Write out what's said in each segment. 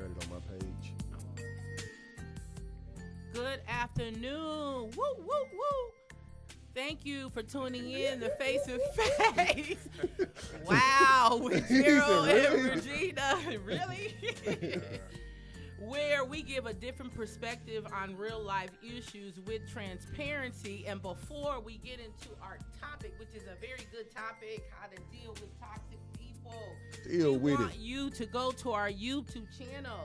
shared it on my page. Good afternoon. Woo, woo, woo. Thank you for tuning in to Face to Face. Wow, with Gerald and Regina. Really? Where we give a different perspective on real life issues with transparency. And before we get into our topic, which is a very good topic, how to deal with toxic people, we want you to go to our YouTube channel.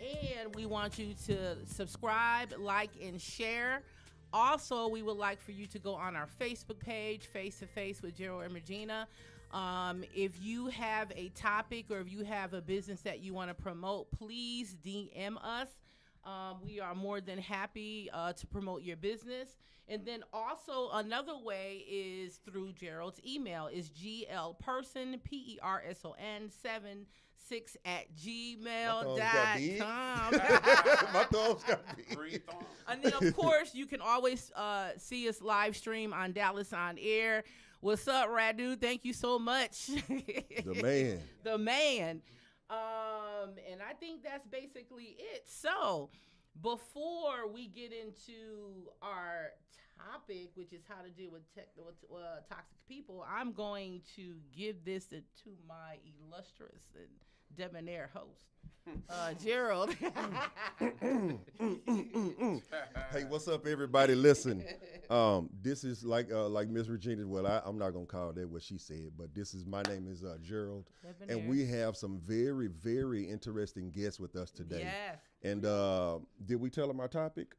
And we want you to subscribe, like, and share. Also, we would like for you to go on our Facebook page, Face to Face with Gerald and Regina. If you have a topic or if you have a business that you want to promote, please DM us. We are more than happy to promote your business. And then also another way is through Gerald's email is glperson, PERSON 76@gmail.com. My thumbs got big. And then, of course, you can always see us live stream on Dallas On Air. What's up, Radu? Thank you so much. The man. The man. And I think that's basically it. So before we get into our topic, which is how to deal with toxic people, I'm going to give this to my illustrious and debonair host, Gerald. Hey, what's up, everybody? Listen, this is like Miss Regina. Well, I'm not gonna call that what she said, but my name is Gerald, debonair. and we have some very, very interesting guests with us today. Yes. And did we tell them our topic?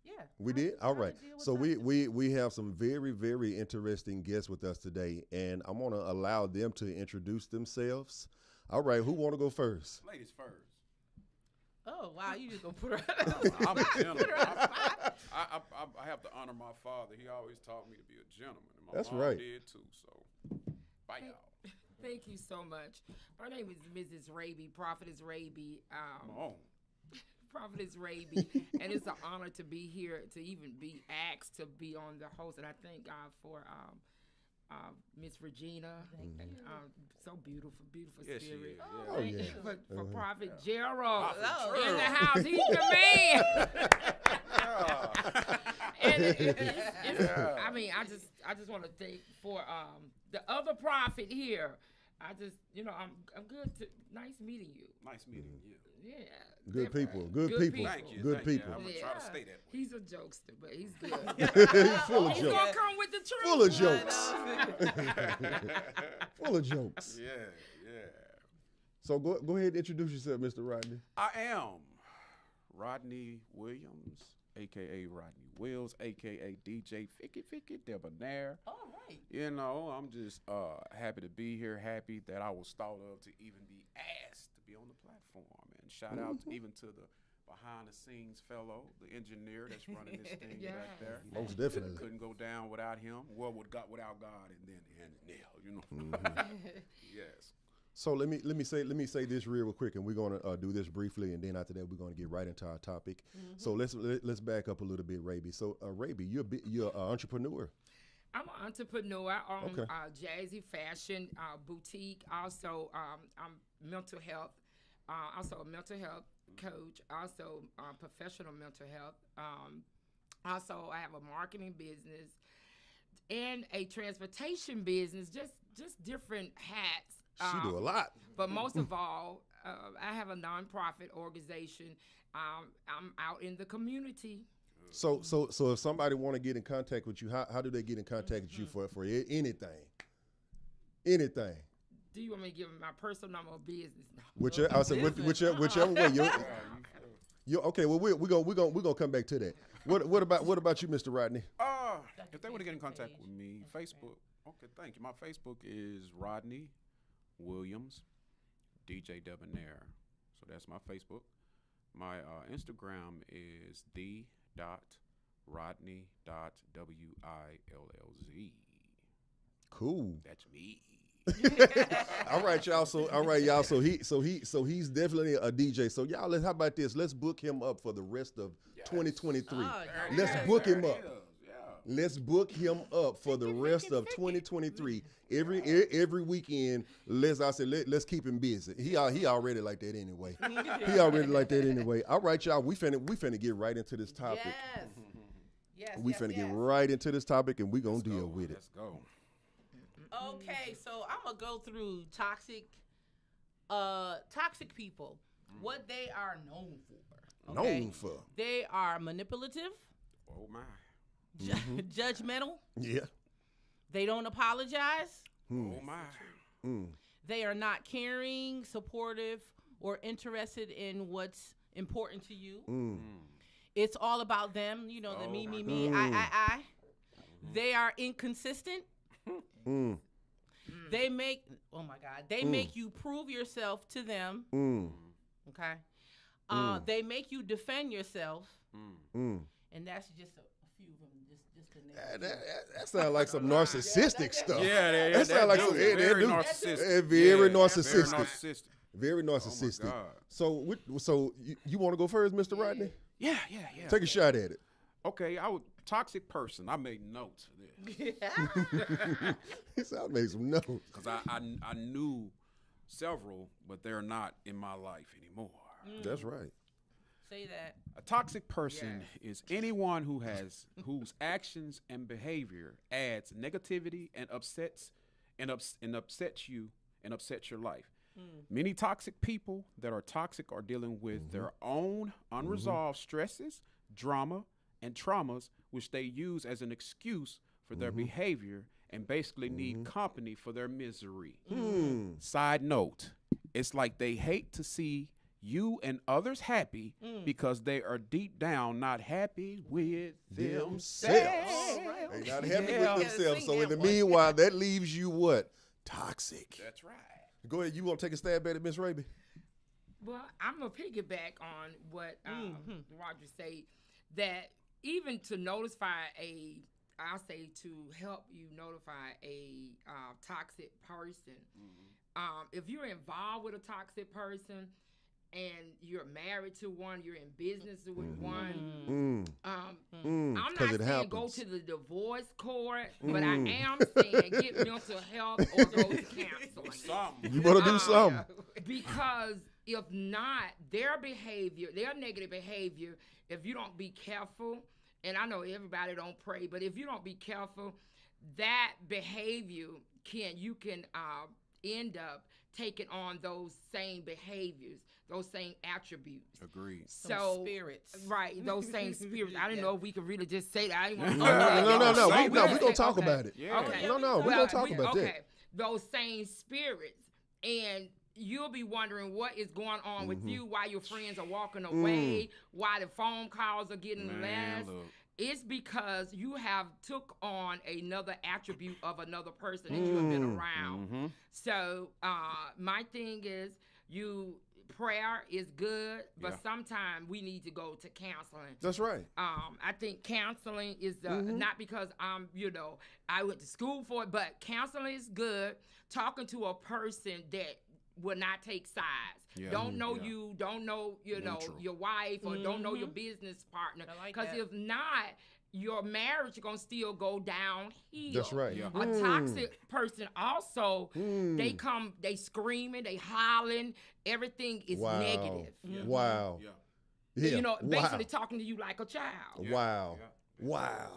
Yeah. We did? All right. So we have some very, very interesting guests with us today, and I'm going to allow them to introduce themselves. All right. Who want to go first? Ladies first. Oh, wow. You just going to put her I'm a gentleman. I have to honor my father. He always taught me to be a gentleman. And my That's mom right. did too. So, bye, y'all. Thank you so much. Her name is Mrs. Raby, Prophetess Raby. Come on. Prophetess Raby, and it's an honor to be here, to even be asked to be on the host, and I thank God for Miss Regina. So beautiful Yes, spirit. she is. Thank you for Prophet Gerald Prophet in the Gerald. house. He's the man. And I mean, I just want to thank for the other prophet here. I'm good to nice meeting you. Nice meeting you. Yeah. Good people. Good people. Thank you. Good people. I'm going to try to stay that way. He's a jokester, but he's good. He's full of He's jokes. gonna come with the truth. Full of jokes. Full of jokes. Yeah. So go ahead and introduce yourself, Mr. Rodney. I am Rodney Williams, a.k.a. Rodney Wills, a.k.a. DJ Ficky Debonair. All right. I'm just happy to be here, happy that I was thought of to even be asked to be on the platform. And shout out even to the behind-the-scenes fellow, the engineer that's running this thing back there. Most definitely. Couldn't go down without him. Well, without God, and then the engineer, Yes. So let me say this real quick, and we're gonna do this briefly, and then after that we're gonna get right into our topic. So let's back up a little bit, Raby. So Raby, you're an entrepreneur. I'm an entrepreneur. I own Okay. Jazzy Fashion Boutique. Also, I'm mental health. Also a mental health coach. Also professional mental health. Also, I have a marketing business and a transportation business. Just different hats. She do a lot. But most of all, I have a nonprofit organization. I'm out in the community. So if somebody want to get in contact with you, how do they get in contact with you for anything? Anything. Do you want me to give them my personal number or business? No. Whichever way. Okay. Well, we're gonna come back to that. What about you, Mr. Rodney? If they want to get in contact with me, Facebook. Okay, thank you. My Facebook is Rodney Williams, DJ Debonair. So that's my Facebook. My Instagram is the.rodney.willz. Cool. That's me. All right, y'all. So he's definitely a DJ. So y'all, how about this? Let's book him up for the rest of 2023. Oh, Let's book him up. Let's book him up for the rest of 2023. Every weekend, let's keep him busy. He already like that anyway. He already like that anyway. All right, y'all. We finna get right into this topic. Yes. Yes. We finna get right into this topic, and we gonna deal with it. Let's go. Okay, so I'm gonna go through toxic people. What they are known for. Okay? Known for. They are manipulative. Oh my. Judgmental. Yeah. They don't apologize. Oh my. They are not caring, supportive, or interested in what's important to you. It's all about them. You know, the me, I. They are inconsistent. They make, they make you prove yourself to them. Okay. They make you defend yourself. And that's just a few of them. Just to name. That sounds like some narcissistic stuff. Yeah, that sounds like some very narcissistic. Very narcissistic. Very Oh narcissistic. my God. So you want to go first, Mr. Rodney? Yeah. Take a shot at it. Okay, toxic person. I made notes of this He said I made some notes. because I knew several, but they're not in my life anymore. That's right. Say that. A toxic person is anyone whose actions and behavior adds negativity and upsets your life. Many toxic people that are toxic are dealing with their own unresolved stresses, drama, and traumas, which they use as an excuse for their behavior and basically need company for their misery. Side note, it's like they hate to see you and others happy because they are deep down not happy with themselves. They're not happy with themselves. So in the meanwhile, that leaves you what? Toxic. That's right. Go ahead. You want to take a stab at it, Miss Raby? Well, I'm going to piggyback on what Roger said, that even to I'll say to help you notify a toxic person, if you're involved with a toxic person and you're married to one, you're in business with one, I'm not saying go to the divorce court, but I am saying get mental health or go to counseling. You better do something. Because if not, their negative behavior, if you don't be careful, and I know everybody don't pray, but if you don't be careful, that behavior you can end up taking on those same behaviors, those same attributes. Agreed. So spirits. Right, those same spirits. I didn't know if we could really just say that. I didn't want to No. We're going to talk about it. Yeah. Okay. No, we're going to talk about that. Those same spirits. And you'll be wondering what is going on with you, why your friends are walking away, why the phone calls are getting less. Look. It's because you have took on another attribute of another person that you have been around. So my thing is, prayer is good, but sometimes we need to go to counseling. That's right. I think counseling is not because I went to school for it, but counseling is good. Talking to a person that will not take sides. Don't know you, don't know your wife, or don't know your business partner. Because if not, your marriage is gonna still go downhill. That's right. A toxic person also, they screaming, they hollering, everything is negative. Wow. Yeah. Basically talking to you like a child. Wow. That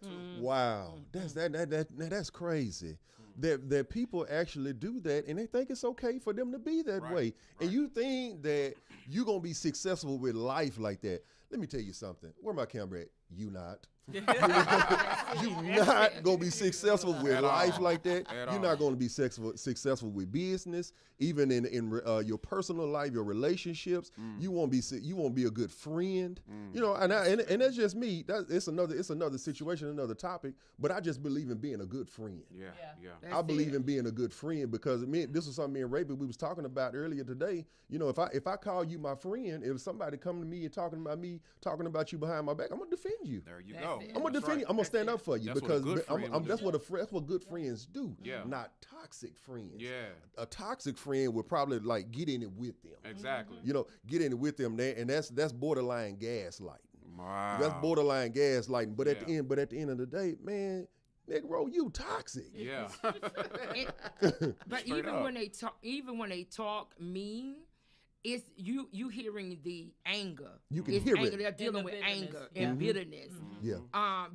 too. Wow. That's crazy. That people actually do that, and they think it's okay for them to be that way. And you think that you're going to be successful with life like that. Let me tell you something. Where my camera at? You not. You're not going to be successful with life like that. You're not going to be successful with business, even in your personal life, your relationships. You won't be a good friend. And that's just me. It's another situation, another topic. But I just believe in being a good friend. Yeah. I believe in being a good friend because this was something me and Raby we was talking about earlier today. If I call you my friend, if somebody come to me and talking about you behind my back, I'm gonna defend you. There you go. I'm gonna defend you. I'm gonna stand up for you because that's what good friends do. Yeah. Not toxic friends. Yeah. A toxic friend would probably get in it with them. Exactly. Get in it with them there, and that's borderline gaslighting. Wow. That's borderline gaslighting. But at the end of the day, man, Negro, you toxic. Yeah. But even when they talk mean, it's you hearing the anger. You can hear it. They're dealing with anger and bitterness. Yeah.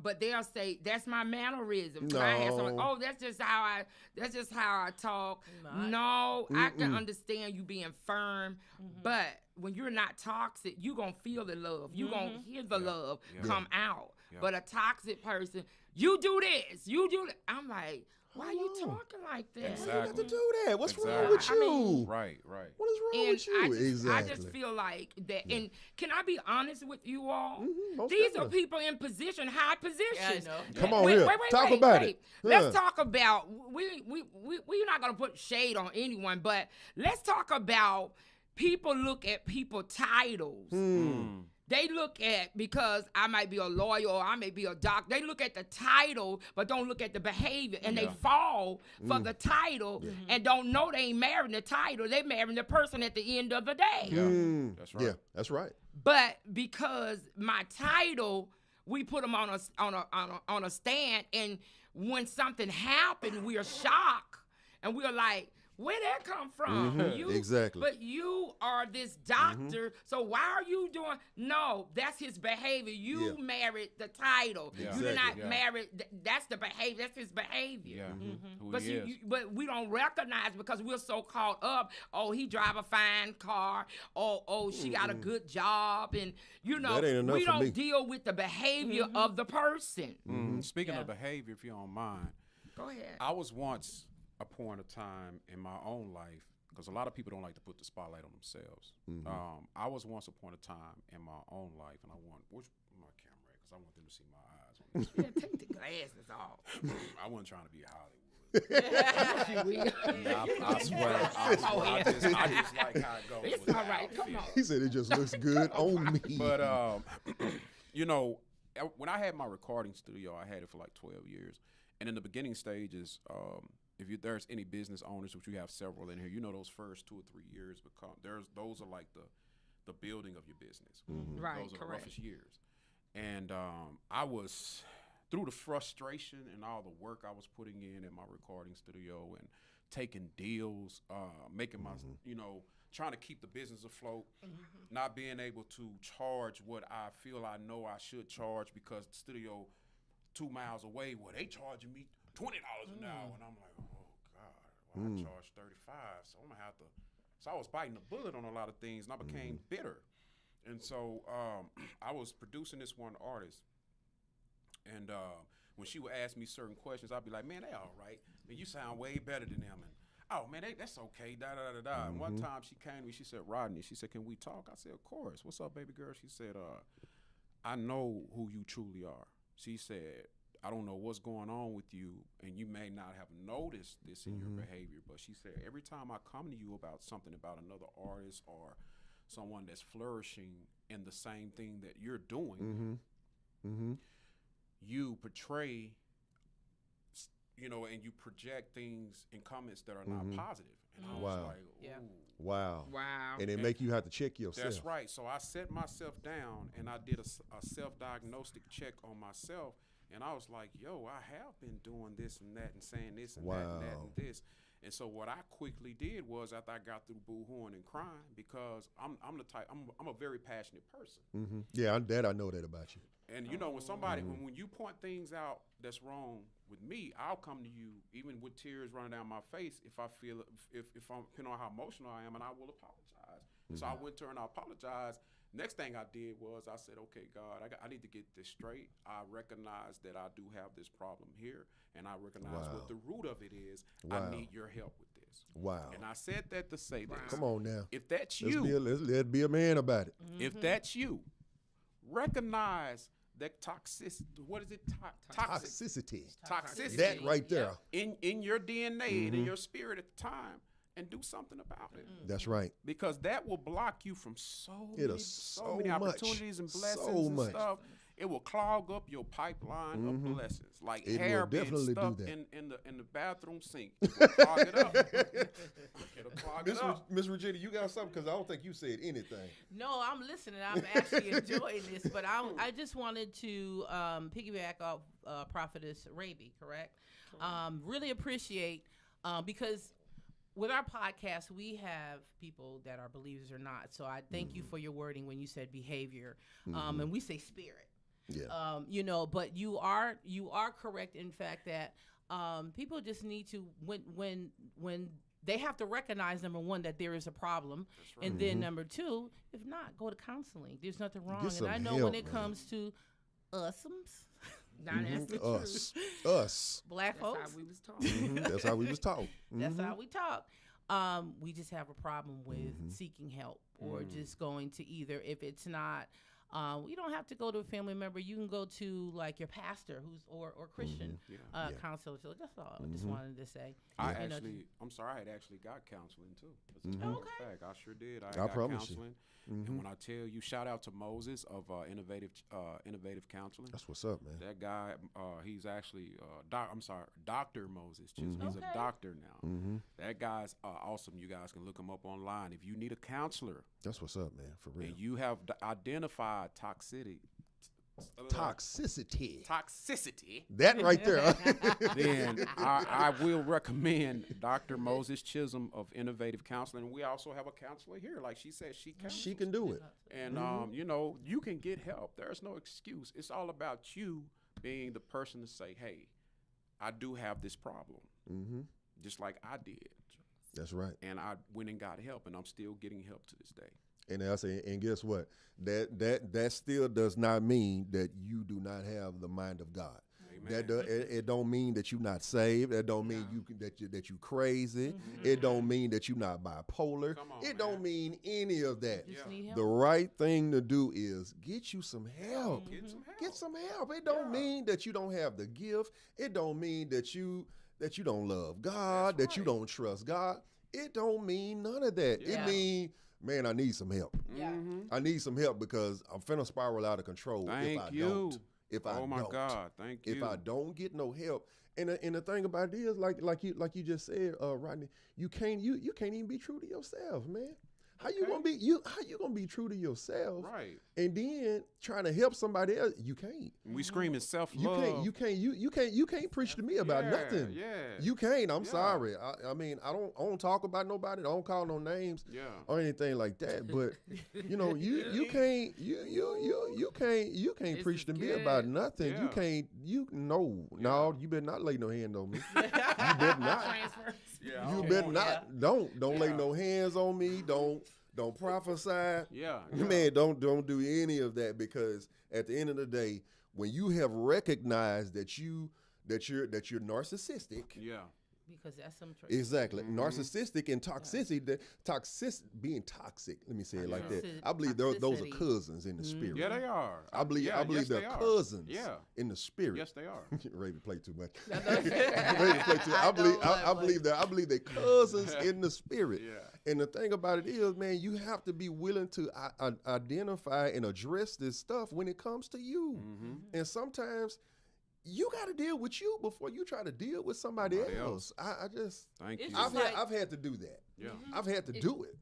But they'll say that's my mannerism. No. I have someone, that's just how I talk. No, I can understand you being firm, but when you're not toxic, you gonna feel the love. You gonna hear the love come out. Yeah. But a toxic person, you do this, you do that. I'm like, why are you talking like that? Exactly. You got to do that. What's wrong Exactly. with you? Right. What is wrong with you? I just feel like that. Yeah. And can I be honest with you all? These are people in high positions. Yeah, I know. Come on here. Talk about it. Let's talk about, we're not going to put shade on anyone, but let's talk about people look at people titles. They look at, because I might be a lawyer or I may be a doctor, they look at the title but don't look at the behavior, and they fall for the title and don't know they ain't marrying the title. They marrying the person at the end of the day. That's right. Yeah, that's right. But because my title, we put them on a stand, and when something happened, we're shocked and we're like, where that come from? Exactly. But you are this doctor, so why are you doing? No, that's his behavior. You married the title. Yeah. You did not Exactly. marry. That's the behavior. That's his behavior. Yeah. Who But he is. but we don't recognize, because we're so caught up. Oh, he drive a fine car. Oh, she got a good job, and That ain't enough we for don't me. deal with the behavior of the person. Speaking of behavior, if you don't mind, Go ahead. I was once a point of time in my own life, because a lot of people don't like to put the spotlight on themselves. I was once a point of time in my own life, and I want, where's my camera at? Because I want them to see my eyes on this. Yeah, take the glasses off. I wasn't trying to be Hollywood. I swear. I just like how it goes. It's with all the right. Come outfit. on. He said it just looks good on me. But when I had my recording studio, I had it for like 12 years. And in the beginning stages, there's any business owners, which we have several in here, those first 2 or 3 years those are like the building of your business. Right, Those are the correct. roughest years. And I was, through the frustration and all the work I was putting in my recording studio and taking deals, making my, trying to keep the business afloat, not being able to charge what I feel I know I should charge, because the studio 2 miles away, they charging me $20 an hour, and I'm like, oh God, I charge $35, so I'm gonna have to. So I was biting the bullet on a lot of things, and I became bitter, and so I was producing this one artist, and when she would ask me certain questions, I'd be like, man, they all right, man, you sound way better than them, and oh man, that's okay, da da da da. And one time she came to me, she said, Rodney, she said, can we talk? I said, of course. What's up, baby girl? She said, I know who you truly are. She said, I don't know what's going on with you, and you may not have noticed this in your behavior, but she said, every time I come to you about something about another artist or someone that's flourishing in the same thing that you're doing, you portray, and you project things in comments that are not positive. And I was like, ooh. Wow. And it make you have to check yourself. That's right. So I set myself down, and I did a self-diagnostic check on myself, and I was like, yo, I have been doing this and that and saying this and that and that and this. And so what I quickly did was, after I got through boo-hooing and crying, because I'm the type, I'm a very passionate person. Yeah, I know that about you. And when somebody, when you point things out that's wrong with me, I'll come to you even with tears running down my face if I feel, if I'm, depending on how emotional I am, and I will apologize. So I went to her and I apologized. Next thing I did was I said, okay, God, I need to get this straight. I recognize that I do have this problem here, and I recognize what the root of it is. I need your help with this. Wow. And I said that to say this. Come on now. If that's you, let's be a man about it. if that's you, recognize that toxicity. What is it? Toxicity. Toxicity. That right there. In your DNA and in your spirit at the time, and do something about it. That's right. Because that will block you from so many much. opportunities and blessings So and much. stuff. It will clog up your pipeline of blessings, like It hair will being definitely do stuck that. in the bathroom sink. It will clog it up. It'll clog it up. Miss Regina, you got something? Because I don't think you said anything. No, I'm listening. I'm actually enjoying this, but I just wanted to piggyback off Prophetess Raby, correct? Really appreciate because with our podcast, we have people that are believers or not. So I thank you for your wording when you said behavior, and we say spirit. Yeah. You know, but you are correct in fact that people just need to when they have to recognize, number one, that there is a problem, Right. and then number two, if not, go to counseling. There's nothing wrong. Get some And I know help, when it man. comes to usums, Us. black That's folks, how we was taught. That's how we was taught. that's how we talk. We just have a problem with seeking help or just going to either, if it's not, you don't have to go to a family member. You can go to like your pastor who's or Christian counselor. So that's all I just wanted to say. I You know, had actually got counseling too. As a matter of fact, I sure did. I got promise you. counseling. And when I tell you, shout out to Moses of Innovative Counseling. That's what's up, man. That guy, he's actually, Dr. Moses Chisholm. He's a doctor now. That guy's awesome. You guys can look him up online. If you need a counselor That's what's up, man. For real. and you have identified toxicity, That right there. then I will recommend Dr. Moses Chisholm of Innovative Counseling. We also have a counselor here. Like she said, she counsels. She can do it. And, you know, you can get help. There's no excuse. It's all about you being the person to say, hey, I do have this problem, just like I did. That's right. And I went and got help, and I'm still getting help to this day. And I say, and guess what? That still does not mean that you do not have the mind of God. Amen. It don't mean that you're not saved. That don't mean that you crazy. It don't mean that you're not bipolar. Come on, it don't mean any of that. just need help. The right thing to do is get you some help. Get some help. Get some help. It don't mean that you don't have the gift. It don't mean that you don't love God, That's that you right. don't trust God. It don't mean none of that. Yeah. It mean, man, I need some help. Yeah. I need some help because I'm finna spiral out of control Thank if I you. don't. If I Oh my don't. God, thank you. If I don't get no help. And the thing about it is, like you just said, Rodney, you can't even be true to yourself, man. How you gonna be true to yourself? Right. And then trying to help somebody else, you can't. We screaming self-love. You can't preach to me about nothing. Yeah. You can't. I'm Yeah. sorry. I mean, I don't talk about nobody. I don't call no names Yeah. or anything like that. But you know, you can't This preach is to me good. about nothing. You Yeah. can't. No. You better not lay no hand on me. You better not. Transfer. Yeah. You okay. better not. Don't lay Yeah. no hands on me. Don't prophesy. Yeah. Man, don't do any of that, because at the end of the day, when you have recognized that you're narcissistic, Yeah. Because that's some truth. exactly, narcissistic and toxicity, being toxic. Let me say it like that. I believe those are Toxicity. cousins in the spirit. Yeah, they are. I believe yes, they're they are. cousins Yeah. in the spirit. Yes, they are. Raby play too much. I Raby play too. I believe they're cousins in the spirit. Yeah. And the thing about it is, man, you have to be willing to identify and address this stuff when it comes to you. And sometimes you got to deal with you before you try to deal with somebody Somebody else. I just, Thank It's you. just I've had to do that. Yeah. I've had to do it.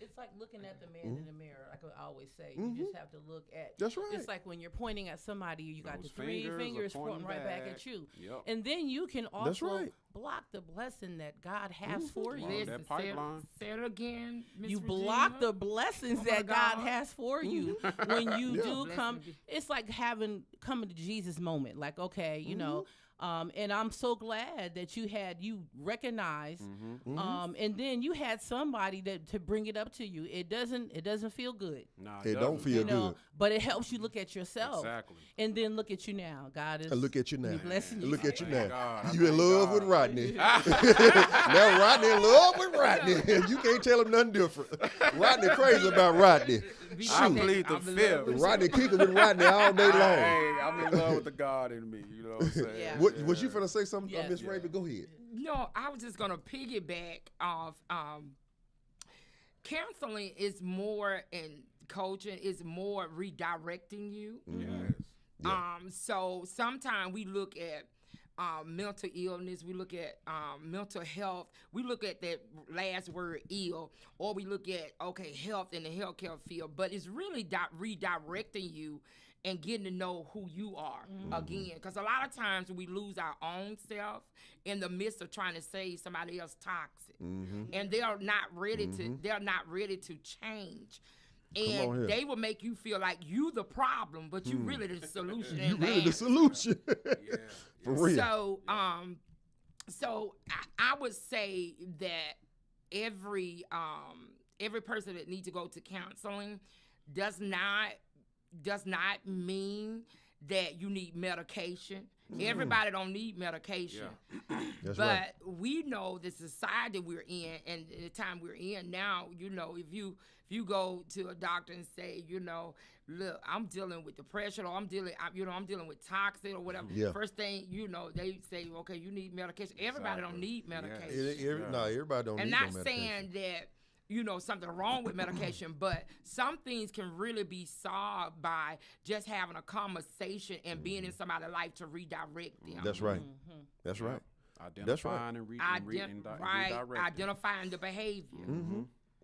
It's like looking at the man in the mirror. Like I always say, you just have to look at. That's right. It's like when you're pointing at somebody, you got Those the three fingers are fingers pointing pointing right back back. at you. Yep. And then you can also right. block the blessing that God has for you. Wow, Listen, that pipeline. Say it again, Miss You Regina. block the blessings Oh my that God God. has for you when you do Blessing come. be- It's like coming to Jesus moment. Like, okay, you know, and I'm so glad that you recognized, and then you had somebody to bring it up to you. It doesn't feel good, Nah, It don't doesn't. feel you know, good. but it helps you look at yourself. Exactly. And then look at you now. God is And look at you now. blessing And look at you Thank now. God. You in Thank love God. with Rodney. Now Rodney in love with Rodney. You can't tell him nothing different. Rodney crazy about Rodney. I plead the fifth. Rodney kicking with Rodney all day long. Hey, I'm in love with the God in me. You know what I'm saying? Yeah. Was you finna say something, Yes. Miss Raby? Go ahead. No, I was just gonna piggyback off. Counseling is more, and coaching is more redirecting you. Yes. Yeah. So sometimes we look at mental illness, we look at mental health, we look at that last word ill, or we look at health in the healthcare field, but it's really redirecting you and getting to know who you are again, because a lot of times we lose our own self in the midst of trying to save somebody else toxic, and they're not ready to change. And they will make you feel like you the problem, but you really the solution. You really the solution. Yeah. For real. So I would say that every person that needs to go to counseling does not mean that you need medication. Everybody don't need medication. Yeah. That's but right. we know the society we're in and the time we're in now, if you go to a doctor and say, look, I'm dealing with depression, or I'm dealing with toxic or whatever. Yeah. First thing, they say, okay, you need medication. Everybody don't need medication. Everybody don't And need not no medication. saying that something wrong with medication, but some things can really be solved by just having a conversation and being in somebody's life to redirect them. That's right. That's right. Identifying and redirecting. Identifying the behavior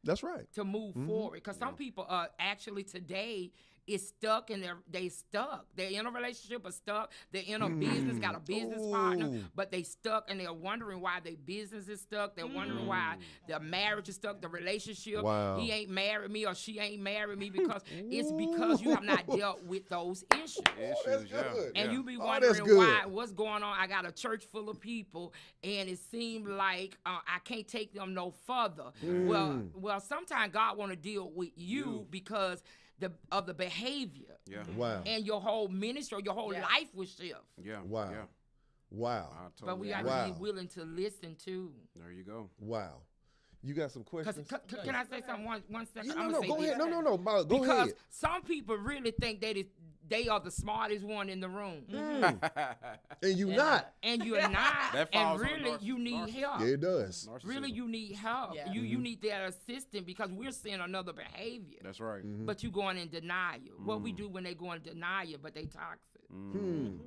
That's right. to move forward. Because some people are actually today is stuck and they stuck. They're in a relationship but stuck. They're in a business, got a business partner, but they stuck and they're wondering why their business is stuck. They're wondering why their marriage is stuck, the relationship. Wow. He ain't married me or she ain't married me because it's because you have not dealt with those issues. That's good. And you be that's wondering good. what's going on. I got a church full of people, and it seemed like I can't take them no further. Well, sometimes God want to deal with you because of the behavior. Yeah. Wow. And your whole ministry, your whole life will shift. Yeah. Wow. Yeah. Wow. But we got to be willing to listen too. There you go. Wow. You got some questions? Can I say something? One second. Yeah, I'm no, gonna go say ahead. this. No, Go Because ahead. some people really think they are the smartest one in the room. And you not. And you're not. That And falls on really, you need help. Yeah, it does. Really, you need help. Yeah. You need that assistance because we're seeing another behavior. That's right. But you going in denial. What we do when they go in denial, but they toxic. And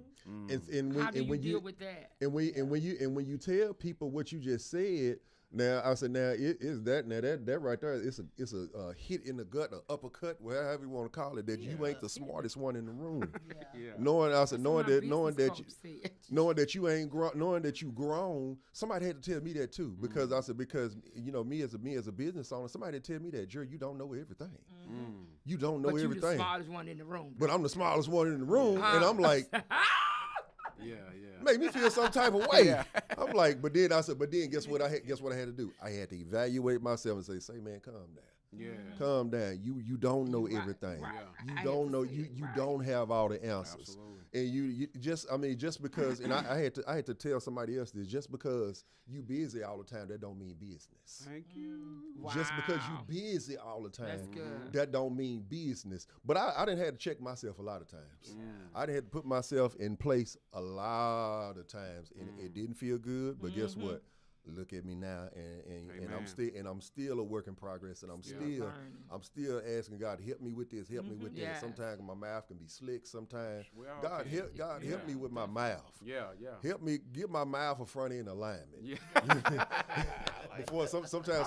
How do you when deal with that? And when you tell people what you just said, now I said it is that right there. It's a hit in the gut, an uppercut, whatever you want to call it. That you ain't the smartest one in the room. Yeah. Knowing Knowing that you ain't knowing that you grown. Somebody had to tell me that too because I said me as a business owner, somebody had to tell me that Jerry, you don't know everything. You don't know but everything. You're the smartest one in the room. But I'm the smallest one in the room, and I'm like. Yeah. Make me feel some type of way. I'm like, but then guess what I had to do? I had to evaluate myself and say, man, calm down. Yeah. Calm down. You don't know everything. Right. You I don't had know to say you it, right. don't have all the answers. Absolutely. And you just because and I had to tell somebody else this, just because you busy all the time, that don't mean business. Thank you. Just because you Wow. busy all the time, That's good. that don't mean business. But I didn't have to check myself a lot of times. I didn't have to put myself in place a lot of times, and it didn't feel good. But guess what? Look at me now, and I'm still a work in progress, and I'm still asking God to help me with this, help me with that. Yes. Sometimes my mouth can be slick. Sometimes We all God can. help me with my mouth. Yeah. Help me get my mouth a front end alignment. Yeah. Before sometimes Yeah,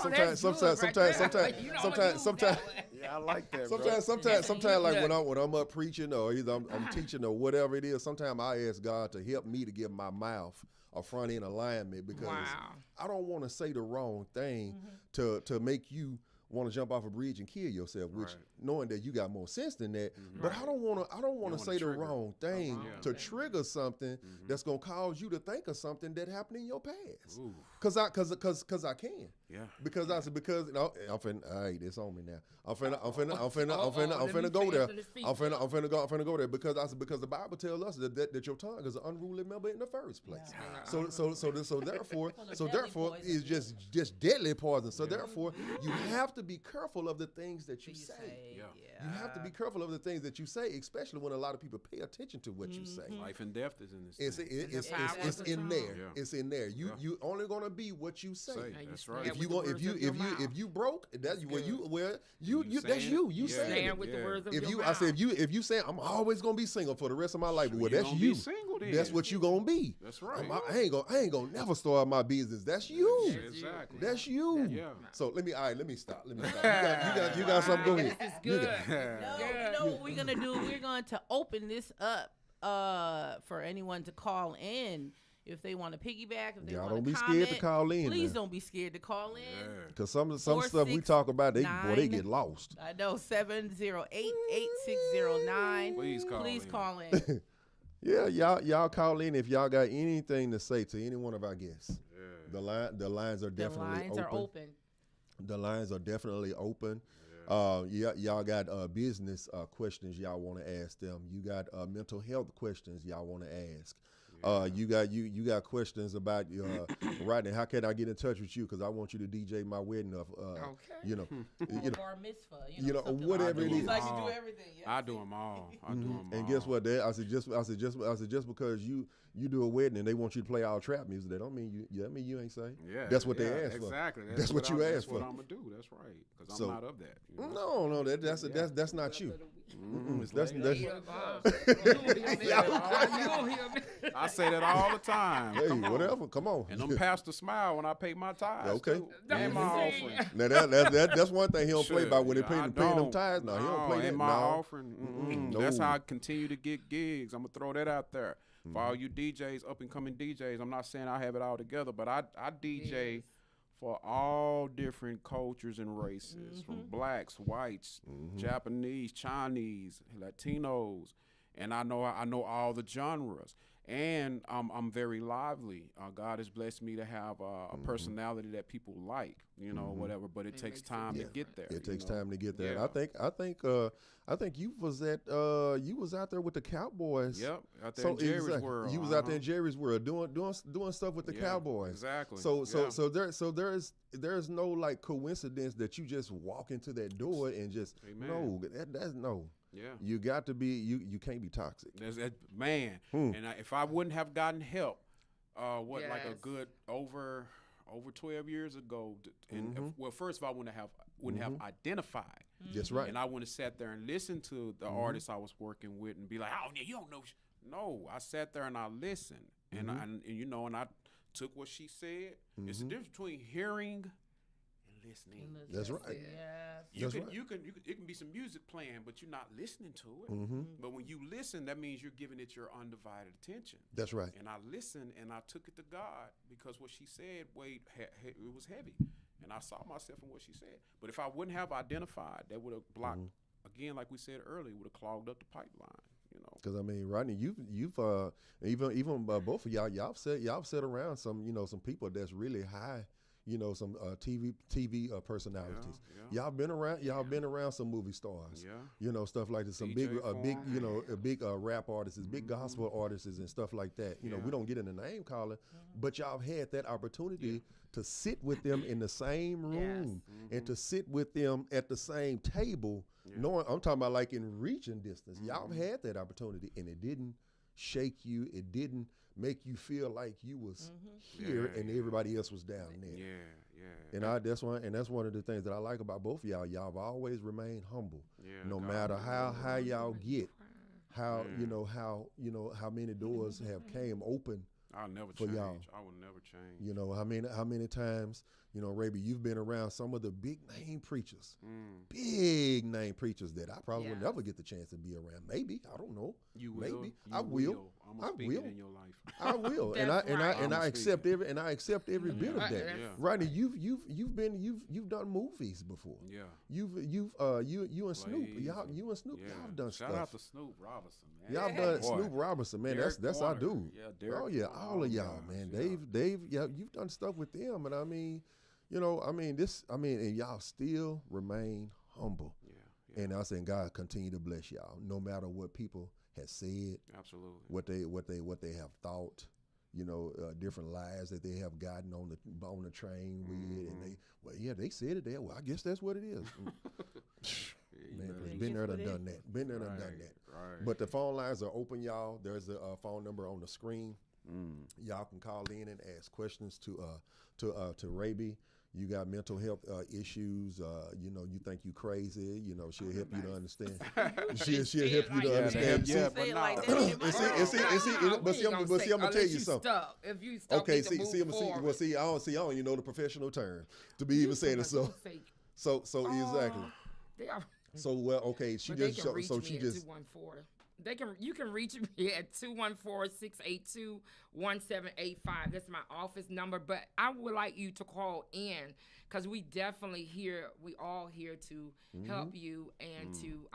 I like that. sometimes like when I'm up preaching or either I'm teaching or whatever it is, sometimes I ask God to help me to get my mouth a front end alignment because I don't want to say the wrong thing to make you want to jump off a bridge and kill yourself, which knowing that you got more sense than that. But I don't want to say the wrong thing to trigger something that's gonna cause you to think of something that happened in your past. Cause I can. Yeah. Because I said, because no, I'm finna. All right, it's on me now. I'm finna go there. I'm finna go there because I said, because the Bible tells us that your tongue is an unruly member in the first place. Yeah. So therefore it's just deadly poison. So therefore you have to be careful of the things that you say. You have to be careful of the things that you say, especially when a lot of people pay attention to what you say. Life and death is in this. It's in there. Yeah. It's in there. You only gonna be what you say. That's right. If you broke, that's you. You say stand with the words of your mouth. I said if you say I'm always gonna be single for the rest of my life, well that's you. Single, then. That's what you gonna be. That's right. I ain't gonna never start my business. That's you. Exactly. That's you. Yeah. So let me stop. You got something. Go ahead. This is good. You know what we're gonna do? We're going to open this up for anyone to call in if they want to piggyback. If they Y'all want don't to be comment, scared to call in. Please don't be scared to call in. Because some stuff we talk about, they get lost. I know 708-8609. Please call in. Yeah, y'all call in if y'all got anything to say to any one of our guests. Yeah. The lines are definitely open. The lines are definitely open. Y'all got business questions y'all want to ask them. You got mental health questions y'all want to ask. You got questions about Rodney. How can I get in touch with you? Because I want you to DJ my wedding. Bar mitzvah. Whatever it is. Like you do everything. Yes. I do them all. And guess what? I said just because you do a wedding and they want you to play all trap music, that don't mean you ain't saved. Yeah, that's what they asked for. Exactly. That's what you asked for. That's what I'm gonna do. That's right. Because I'm not of that. You know? No, that's not you. I say that all the time. Hey, whatever. Come on. And them pastors smile when I pay my tithes. Okay. And my offering. Now that's one thing he don't play about when they paying them tithes. No, he don't play that. And my offering. No. That's how I continue to get gigs. I'm gonna throw that out there. For all you DJs, up and coming DJs, I'm not saying I have it all together, but I DJ for all different cultures and races, from blacks, whites, Japanese, Chinese, Latinos, and I know all the genres. And I'm very lively. God has blessed me to have a personality that people like, whatever. But it takes time to get there. It takes time to get there. Yeah. I think you was out there with the Cowboys. Yep, out there in Jerry's world. You was out there in Jerry's world doing stuff with the Cowboys. Exactly. So there's no like coincidence that you just walk into that door and just that's no. Yeah, you got to be you can't be toxic. Man, and if I wouldn't have gotten help, like a good over 12 years ago, and first of all, I wouldn't have identified. That's right. And I wouldn't have sat there and listened to the artists I was working with and be like, oh, you don't know. No, I sat there and I listened, and I took what she said. It's the difference between hearing listening. That's right. Yes. It can be some music playing, but you're not listening to it. But when you listen, that means you're giving it your undivided attention. That's right. And I listened and I took it to God because what she said it was heavy, and I saw myself in what she said. But if I wouldn't have identified, that would have blocked. Again, like we said earlier, would have clogged up the pipeline. Because I mean, Rodney, you've even both of y'all sat around some people that's really high. Some TV personalities. Yeah. Y'all been around some movie stars. Yeah. Stuff like this. Some big rap artists, big gospel artists, and stuff like that. We don't get into name calling, but y'all had that opportunity to sit with them in the same room and to sit with them at the same table. Knowing, I'm talking about like in reaching distance. Y'all had that opportunity, and it didn't shake you. It didn't make you feel like you was here and everybody else was down there. And that's one of the things that I like about both of y'all. Y'all have always remained humble, no matter how high y'all get, how many doors have came open. I'll never for change. Y'all. I will never change. How many times, Raby, you've been around some of the big name preachers that I probably will never get the chance to be around. Maybe, I don't know. You will. Maybe I will. I'm gonna speak it in your life. I will, and I accept every bit of that. Rodney, you've done movies before. Yeah. You and Snoop, y'all done stuff. Shout out to Snoop Robinson, man. Y'all done Snoop Robinson, man. That's our dude. Yeah, all of y'all, man. Dave, you've done stuff with them, and I mean, You know, I mean, and y'all still remain humble. Yeah. And I saying God continue to bless y'all, no matter what people have said. Absolutely. What they have thought. You know, different lies that they have gotten on the train with, and they said it there. Well, I guess that's what it is. Man, been there and done that. Been there and done that. Right. But the phone lines are open, y'all. There's a phone number on the screen. Y'all can call in and ask questions to Raby. You got mental health issues. You know, you think you crazy. You know, she'll help you to understand. she'll help you to understand. Yeah, but no. But see, I'm gonna tell you something. If you stop, Okay, I don't even know the professional term to be even saying it. So exactly. So well, okay. She just so she just. 214. You can reach me at 214-682-1785. That's my office number. But I would like you to call in because we all here to help you and to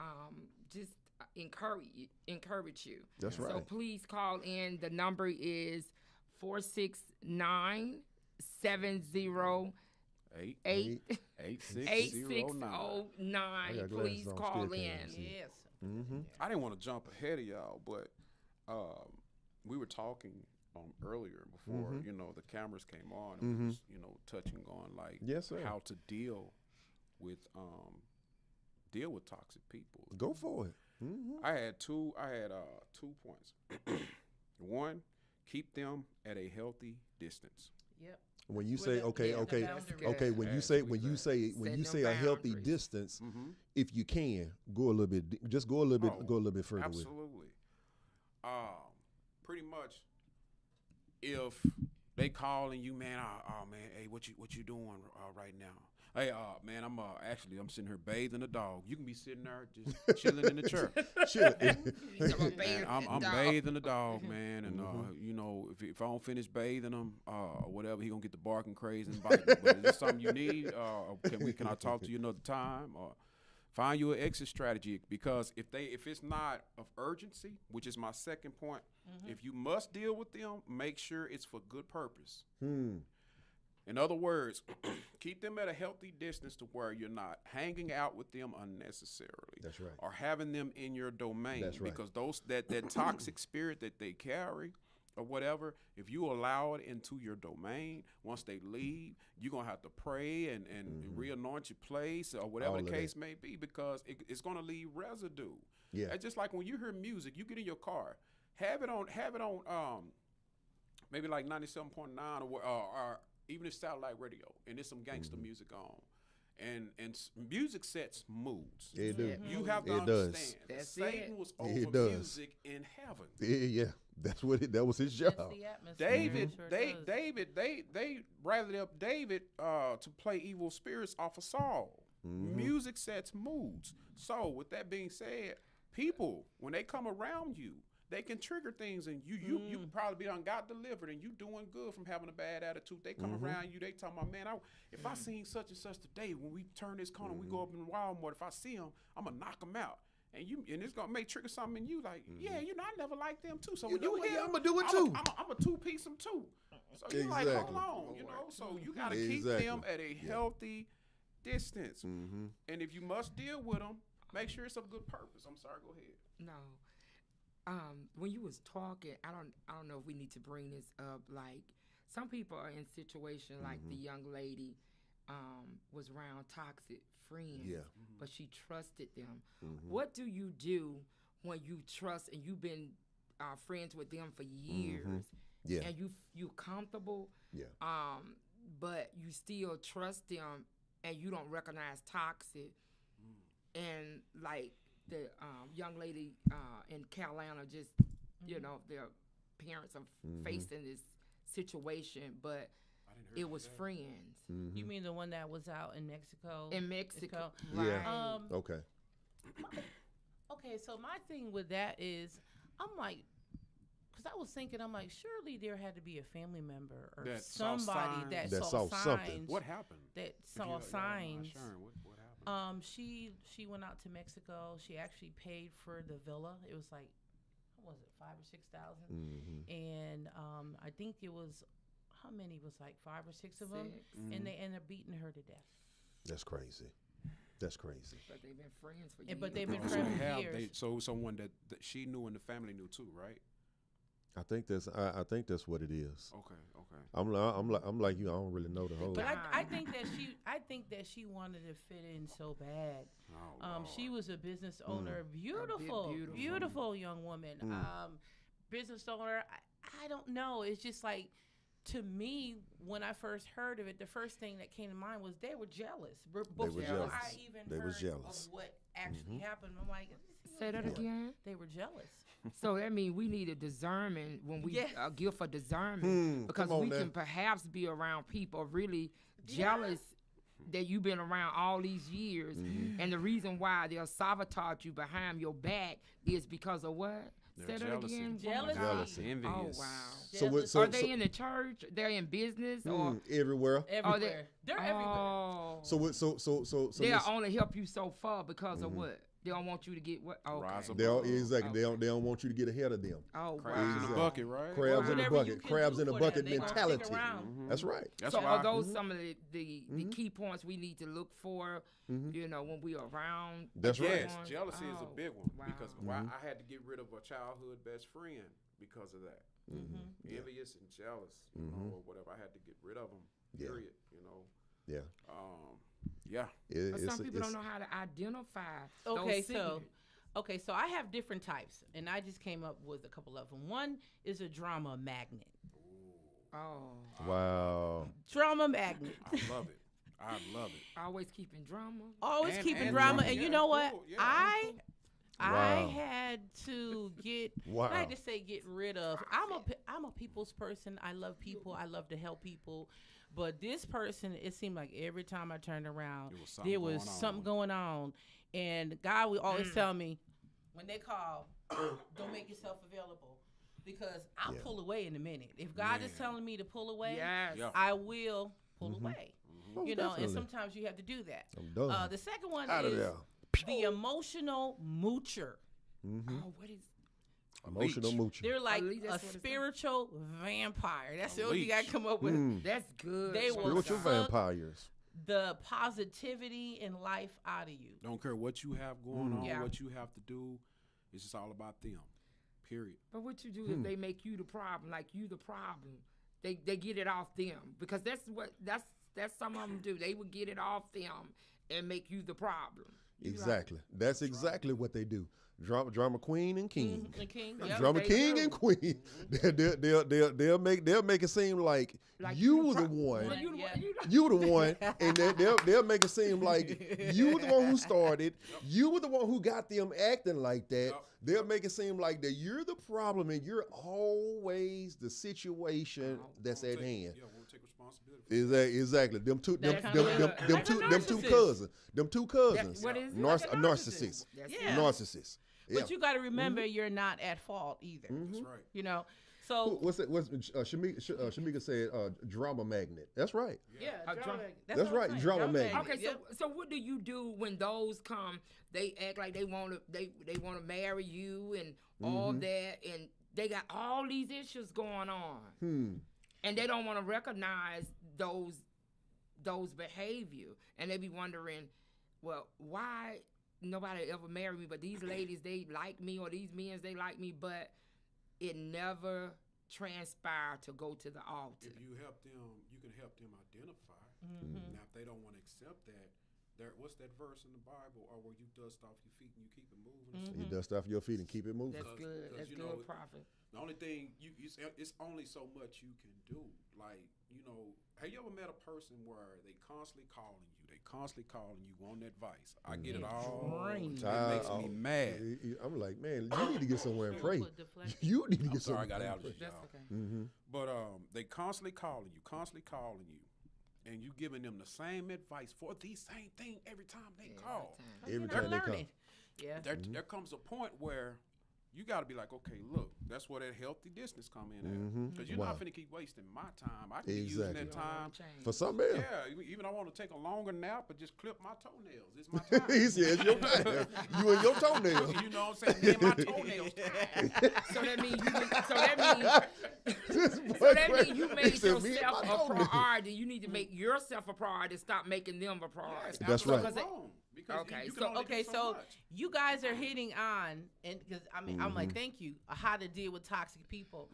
just encourage you. That's right. So please call in. The number is 469-70 8609. Please call in. Yes. I didn't want to jump ahead of y'all, but we were talking earlier before you know the cameras came on. And we was, you know, touching on like how to deal with toxic people. Go for it. I had two points. One, keep them at a healthy distance. Yep. When you say when you say a healthy distance, if you can go a little bit, go a little bit further. Absolutely. Pretty much, if they calling you, man, man, hey, what you doing right now? Hey, man, I'm sitting here bathing a dog. You can be sitting there just chilling in the chair. I'm bathing the dog, man, and you know, if I don't finish bathing him or whatever, he gonna get the barking crazy and bite me. But is this something you need? Can I talk to you another time? Or find you an exit strategy, because if it's not of urgency, which is my second point, if you must deal with them, make sure it's for good purpose. In other words, keep them at a healthy distance to where you're not hanging out with them unnecessarily. That's right. Or having them in your domain. That's right. Because that toxic spirit that they carry or whatever, if you allow it into your domain, once they leave, you're going to have to pray and re-anoint your place or whatever the case may be, because it's going to leave residue. Yeah. It's just like when you hear music, you get in your car, have it on maybe like 97.9 or even if satellite radio, and there's some gangster music on, and music sets moods. It do. You have to understand that Satan was over music in heaven. Yeah, that was his job. David, they rather up David to play evil spirits off of Saul. Music sets moods. So with that being said, people, when they come around you, they can trigger things, and you probably be got delivered, and you doing good from having a bad attitude. They come around you, they talking about, man, if I seen such and such today, when we turn this corner, we go up in Walmart, if I see him, I'm gonna knock him out. And it's gonna trigger something in you, like, yeah, you know, I never liked them too. So when you hear, I'm gonna do it too. I'm gonna two-piece them too. So you're like, hold on, you know. So you gotta keep them at a healthy distance. And if you must deal with them, make sure it's of good purpose. I'm sorry, go ahead. No. When you was talking, I don't know if we need to bring this up. Like, some people are in situations like the young lady was around toxic friends, but she trusted them. What do you do when you trust and you've been friends with them for years, and you comfortable, but you still trust them and you don't recognize toxic, and like the young lady in Carolina, just, you know, their parents are facing this situation, but it was friends. You mean the one that was out in Mexico? In Mexico, right. right. Okay. Okay, so my thing with that is, I'm like, because I was thinking, I'm like, surely there had to be a family member or that somebody that saw signs. Something. What happened? That saw signs. What happened? She went out to Mexico. She actually paid for the villa. It was like, what was it, $5,000 or $6,000, and I think it was, I how many was like 5 or 6 of them, and they ended up beating her to death. That's crazy. That's crazy. But they've been friends for years. But they've been So friends they for have, years. so someone that she knew and the family knew too, right? I think that's what it is. Okay. I'm like you. I don't really know the whole. But I think that she wanted to fit in so bad. Oh, She was a business owner, beautiful young woman. Business owner. I don't know. It's just like, to me, when I first heard of it, the first thing that came to mind was they were jealous. Before jealous. I even They heard was jealous. of what actually happened, I'm like, Say that again. they were jealous. So that means we need a discernment when we gift for discernment, because we can perhaps be around people really jealous that you've been around all these years, and the reason why they'll sabotage you behind your back is because of what? Say that again. Jealousy. Envious. Oh wow. So are they in the church? They're in business, or everywhere? Everywhere. They're everywhere. oh, So they'll only help you so far because of what? They don't want you to get what? Okay. Rise they don't, above. exactly. They don't want you to get ahead of them. Oh Crabs in wow. the bucket, right? Crabs in the Whatever you bucket. can Crabs do in the for bucket them, they gonna stick mentality. around. That's right. That's So why. are those some of the key points we need to look for, you know, when we are around? That's right. Yes, jealousy is a big one, wow. because I had to get rid of a childhood best friend because of that. Envious and jealous, you know, or whatever. I had to get rid of them. Period. You know. Yeah. Yeah. But some people don't know how to identify Okay, those signals. so I have different types, and I just came up with a couple of them. One is a drama magnet. Oh, Wow. Drama magnet. I love it. I love it. always keeping drama. Always And- keeping and drama. drama, And you yeah, know what? cool, yeah. I Wow. had to get. Wow. I had to say get rid of. I'm a people's person. I love people. I love to help people. But this person, it seemed like every time I turned around, there was something going on. And God would always tell me, when they call, don't make yourself available, because I'll pull away in a minute. If God is telling me to pull away, Yes. Yeah. I will pull away. Oh, You know, and definitely. sometimes you have to do that. I'm done. The second one Out of is there. the emotional moocher. Oh, what is? Emotional mooching. They're like least a that's what it spiritual vampire. That's A what you got to leech. come up with. That's good. They will Spiritual suck vampires. the positivity in life out of you. Don't care what you have going on, Yeah. what you have to do. It's just all about them. Period. But what you do is they make you the problem, like you the problem. They get it off them, because that's some of them do. They would get it off them and make you the problem. Exactly. That's exactly what they do. Drama queen and king. The king. Drama they king do. and queen. They'll make it seem like you were the one. Well, you the Yeah. one. You the- You the one, and they'll make it seem like you were the one who started. You were the one who got them acting like that. They'll make it seem like that you're the problem, and you're always the situation that's at hand. Yeah, won't take responsibility. Exactly. Them two narcissist. cousins. Them two cousins. what is it? A narcissist. That's Yeah. Narcissist. Yeah. But you got to remember, you're not at fault either. That's right. You know, so What's that? Shamika said drama magnet. That's right. yeah, drama drama. magnet. That's what I'm right, saying, drama magnet. Okay, so what do you do when those come? They act like they want to marry you and all that, and they got all these issues going on, and they don't want to recognize those behavior, and they be wondering, well, why nobody ever married me, but these ladies, they like me, or these men, they like me, but it never transpired to go to the altar. If you help them, you can help them identify. Now, if they don't want to accept that, what's that verse in the Bible, or where you dust off your feet and you keep it moving? You dust off your feet and keep it moving. That's good. That's you good, know, prophet. The only thing it's only so much you can do. Like, you know, have you ever met a person where they constantly calling you? They constantly calling you, want advice. I get it all. Drained. It makes me mad. I'm like, man, you need to get somewhere and Don't pray. put deflection. You need to I'm get sorry, I somewhere. got and pray. allergies, That's y'all. okay. But they constantly calling you, and you giving them the same advice for the same thing every time they call. Every They're time they come. learning. Yeah. There comes a point where you got to be like, okay, look, that's where that healthy distance come in at. Because you're Wow. not finna keep wasting my time. I can be using Exactly. that time. For something else. Yeah, even I want to take a longer nap or just clip my toenails. It's my time. He said, it's your time. You and your toenails. You know what I'm saying? Me and my toenails. So that means So that means you made said, "Me and yourself my a dog nigga." priority. You need to make yourself a priority. Stop making them a priority. That's right. Wrong, because Okay, you can so- only do So much. you guys are hitting on, and because I'm like, thank you, how to deal with toxic people.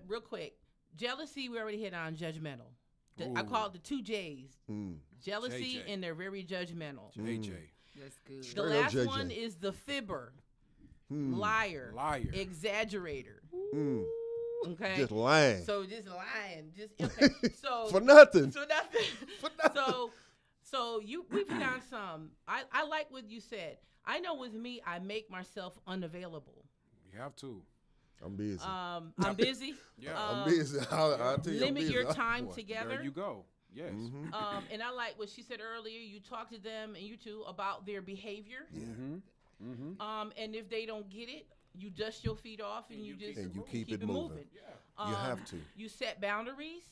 Real quick, jealousy we already hit on. Judgmental. I call it the 2 J's. Jealousy, JJ. and they're very judgmental. JJ. That's good. The Straight up last JJ. one is the fibber, liar, exaggerator. Okay, Just lying. so just lying, just okay. So For nothing. So nothing. So we put on some. I like what you said. I know with me, I make myself unavailable. You have to. I'm busy. I'm busy. Yeah. I'm busy. I'll tell you, I'm Limit busy. your time Boy. together. There you go. Yes. And I like what she said earlier. You talk to them and you two about their behavior. And if they don't get it, you dust your feet off and you just And you keep it moving. You have to. You set boundaries.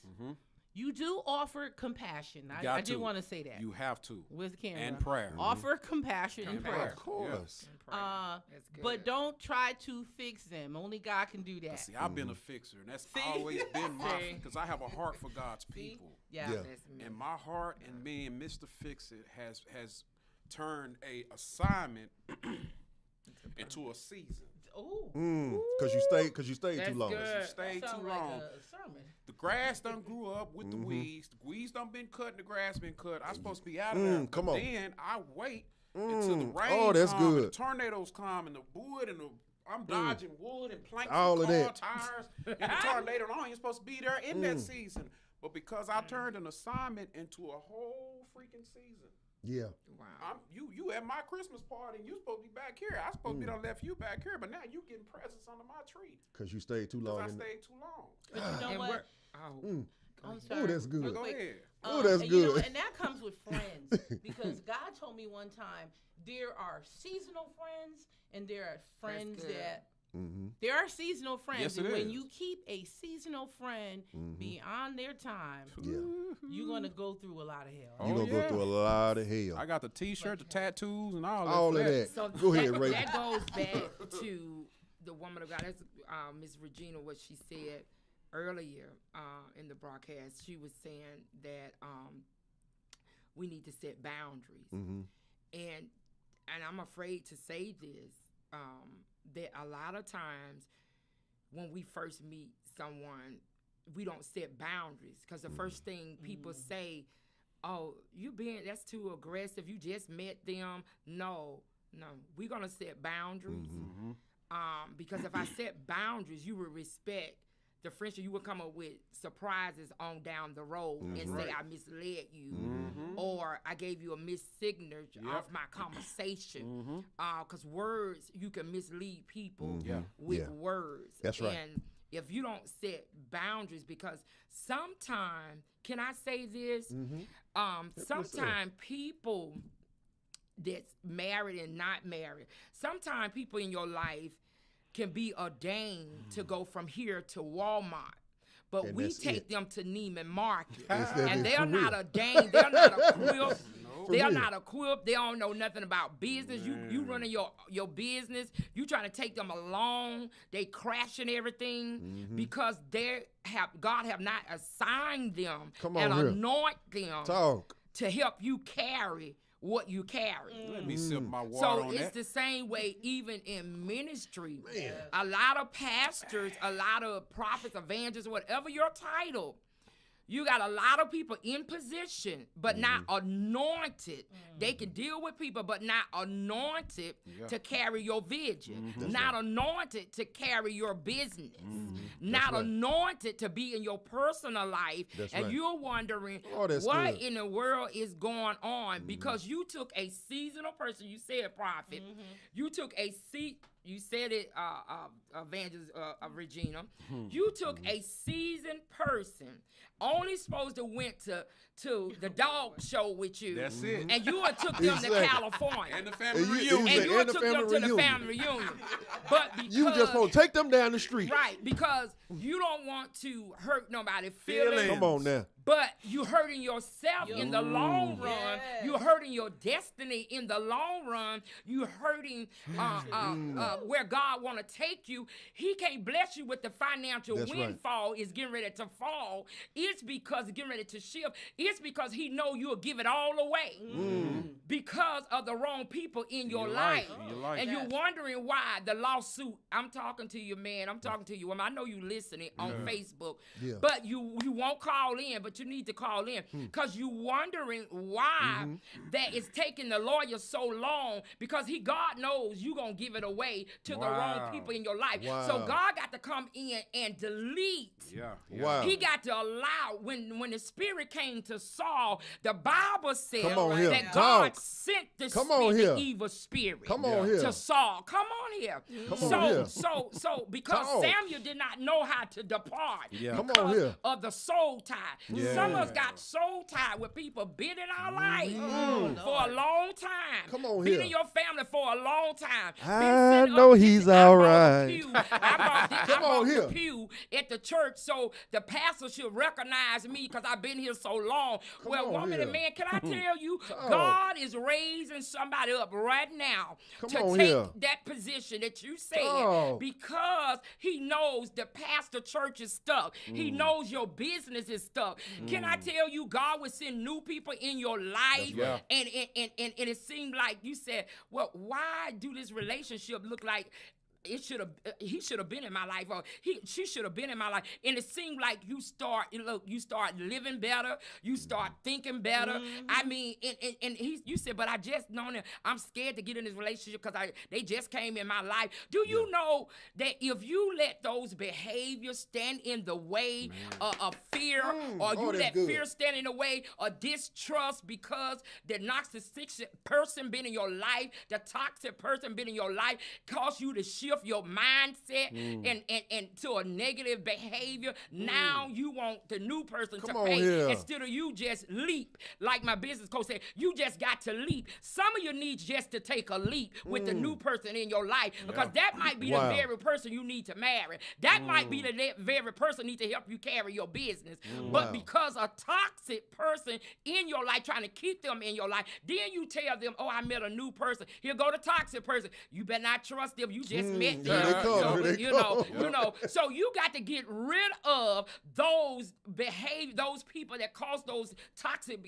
You do offer compassion. I did want to say that. You have to. With the camera. And prayer. Offer compassion and prayer. Of course. That's good. But don't try to fix them. Only God can do that. See, I've been a fixer, and that's See? always been my, See? because I have a heart for God's See? people. Yeah. Yeah. That's me. And my heart and being Mr. Fix-It has turned a assignment into a season. Oh. Cause you stayed That's too long. good. You stayed Sound too like long. a sermon. The grass done grew up with the weeds. The weeds done been cut and the grass been cut. I'm supposed to be out of there. Come But on. then I wait until the rain Oh, that's come and good. the tornadoes come and the wood and I'm dodging wood and planks All and of car that. tires and the tornado. And I ain't supposed to be there in that season. But because I turned an assignment into a whole freaking season. Yeah. Wow. You at my Christmas party and you supposed to be back here. I supposed to be done left you back here, but now you getting presents under my tree. Cause you stayed too Because long. I stayed too long. But you know And what? we're- I'm sorry. Oh, that's good. Go Wait. ahead. Oh, that's and you know, good. and that comes with friends because God told me one time there are seasonal friends and there are friends good. that there are seasonal friends. Yes, and it when is. you keep a seasonal friend beyond their time, Yeah. you're gonna go through a lot of hell. You're Oh, gonna go yeah. through a lot of hell. I got the T-shirt, the tattoos, and all All of that. that. So Go ahead, Raby. That goes back to the woman of God. That's Miss Regina, what she said earlier in the broadcast. She was saying that we need to set boundaries. And I'm afraid to say this, that a lot of times when we first meet someone, we don't set boundaries because the first thing people say, oh, that's too aggressive. You just met them. No, we're going to set boundaries. Because if I set boundaries, you will respect the friendship. You will come up with surprises on down the road and say, I misled you, or I gave you a missignature of my conversation. Because words, you can mislead people with words. That's right. And if you don't set boundaries, because sometimes, can I say this? Sometimes people that's married and not married, sometimes people in your life can be ordained to go from here to Walmart. But And we that's take it. them to Neiman Market. Instead And of they're for not real. ordained. They're not equipped. For They're real. not equipped. They don't know nothing about business. You running your business. You trying to take them along. They crashing everything because God have not assigned them Come and on here. anoint them Talk. to help you carry what you carry. Let me sip my water So on it's that. the same way even in ministry. A lot of pastors, a lot of prophets, evangelists, whatever your title, you got a lot of people in position, but not anointed. They can deal with people, but not anointed to carry your vision. Not anointed to carry your business. Not right. anointed to be in your personal life. That's and right. you're wondering Oh, that's what good. in the world is going on because you took a seasonal person. You said prophet. You took a you said it, Evangelist Regina. You took a seasoned person, only supposed to went to the dog show with you. That's it. And you took them to Exactly. California. And the family And you- reunion. And you and the took them family to the reunion. family reunion. But because You just want to take them down the street. right, because you don't want to hurt nobody's feelings. Feelings. Come on now. but you hurting yourself in the long run. Yes. You're hurting your destiny in the long run. You're hurting where God want to take you. He can't bless you with the financial windfall. Is getting ready to fall. It's because it's getting ready to shift. It's because he know you'll give it all away because of the wrong people in your life. And you're wondering why the lawsuit. I'm talking to you, man. I'm talking to you, woman. I know you listening on Facebook, but you won't call in, but you need to call in because you're wondering why that is taking the lawyer so long, because God knows you gonna give it away to the wrong people in your life. So God got to come in and delete. He got to allow, when the spirit came to Saul, the Bible said that God sent the evil spirit to Saul. Come on here. So because Samuel did not know how to depart because of the soul tie. Some of us got soul tie with people been in our life for a long time. Been in your family for a long time. I know he's all right. I bought the pew at the church so the pastor should recognize me because I've been here so long. Woman and man, can I tell you, God is raising somebody up right now to take that position that you said because he knows the pastor church is stuck. He knows your business is stuck. Can I tell you, God will send new people in your life, and it seemed like you said, well, why do this relationship look like he should have been in my life, or she should have been in my life, and it seemed like you start living better, you start thinking better. I mean, and you said, but I just know that I'm scared to get in this relationship because they just came in my life. Do you know that if you let those behaviors stand in the way of fear, or you let fear stand in the way of distrust, because the narcissistic person been in your life, the toxic person been in your life, cause you to shift your mindset and to a negative behavior. Now you want the new person to pay instead of you just leap. Like my business coach said, you just got to leap. Some of you need just to take a leap with the new person in your life, because that might be the very person you need to marry. That might be the very person need to help you carry your business. But because a toxic person in your life, trying to keep them in your life, then you tell them, oh, I met a new person. Here go the toxic person. You better not trust them. You just met them. So you got to get rid of those those people that cause those toxic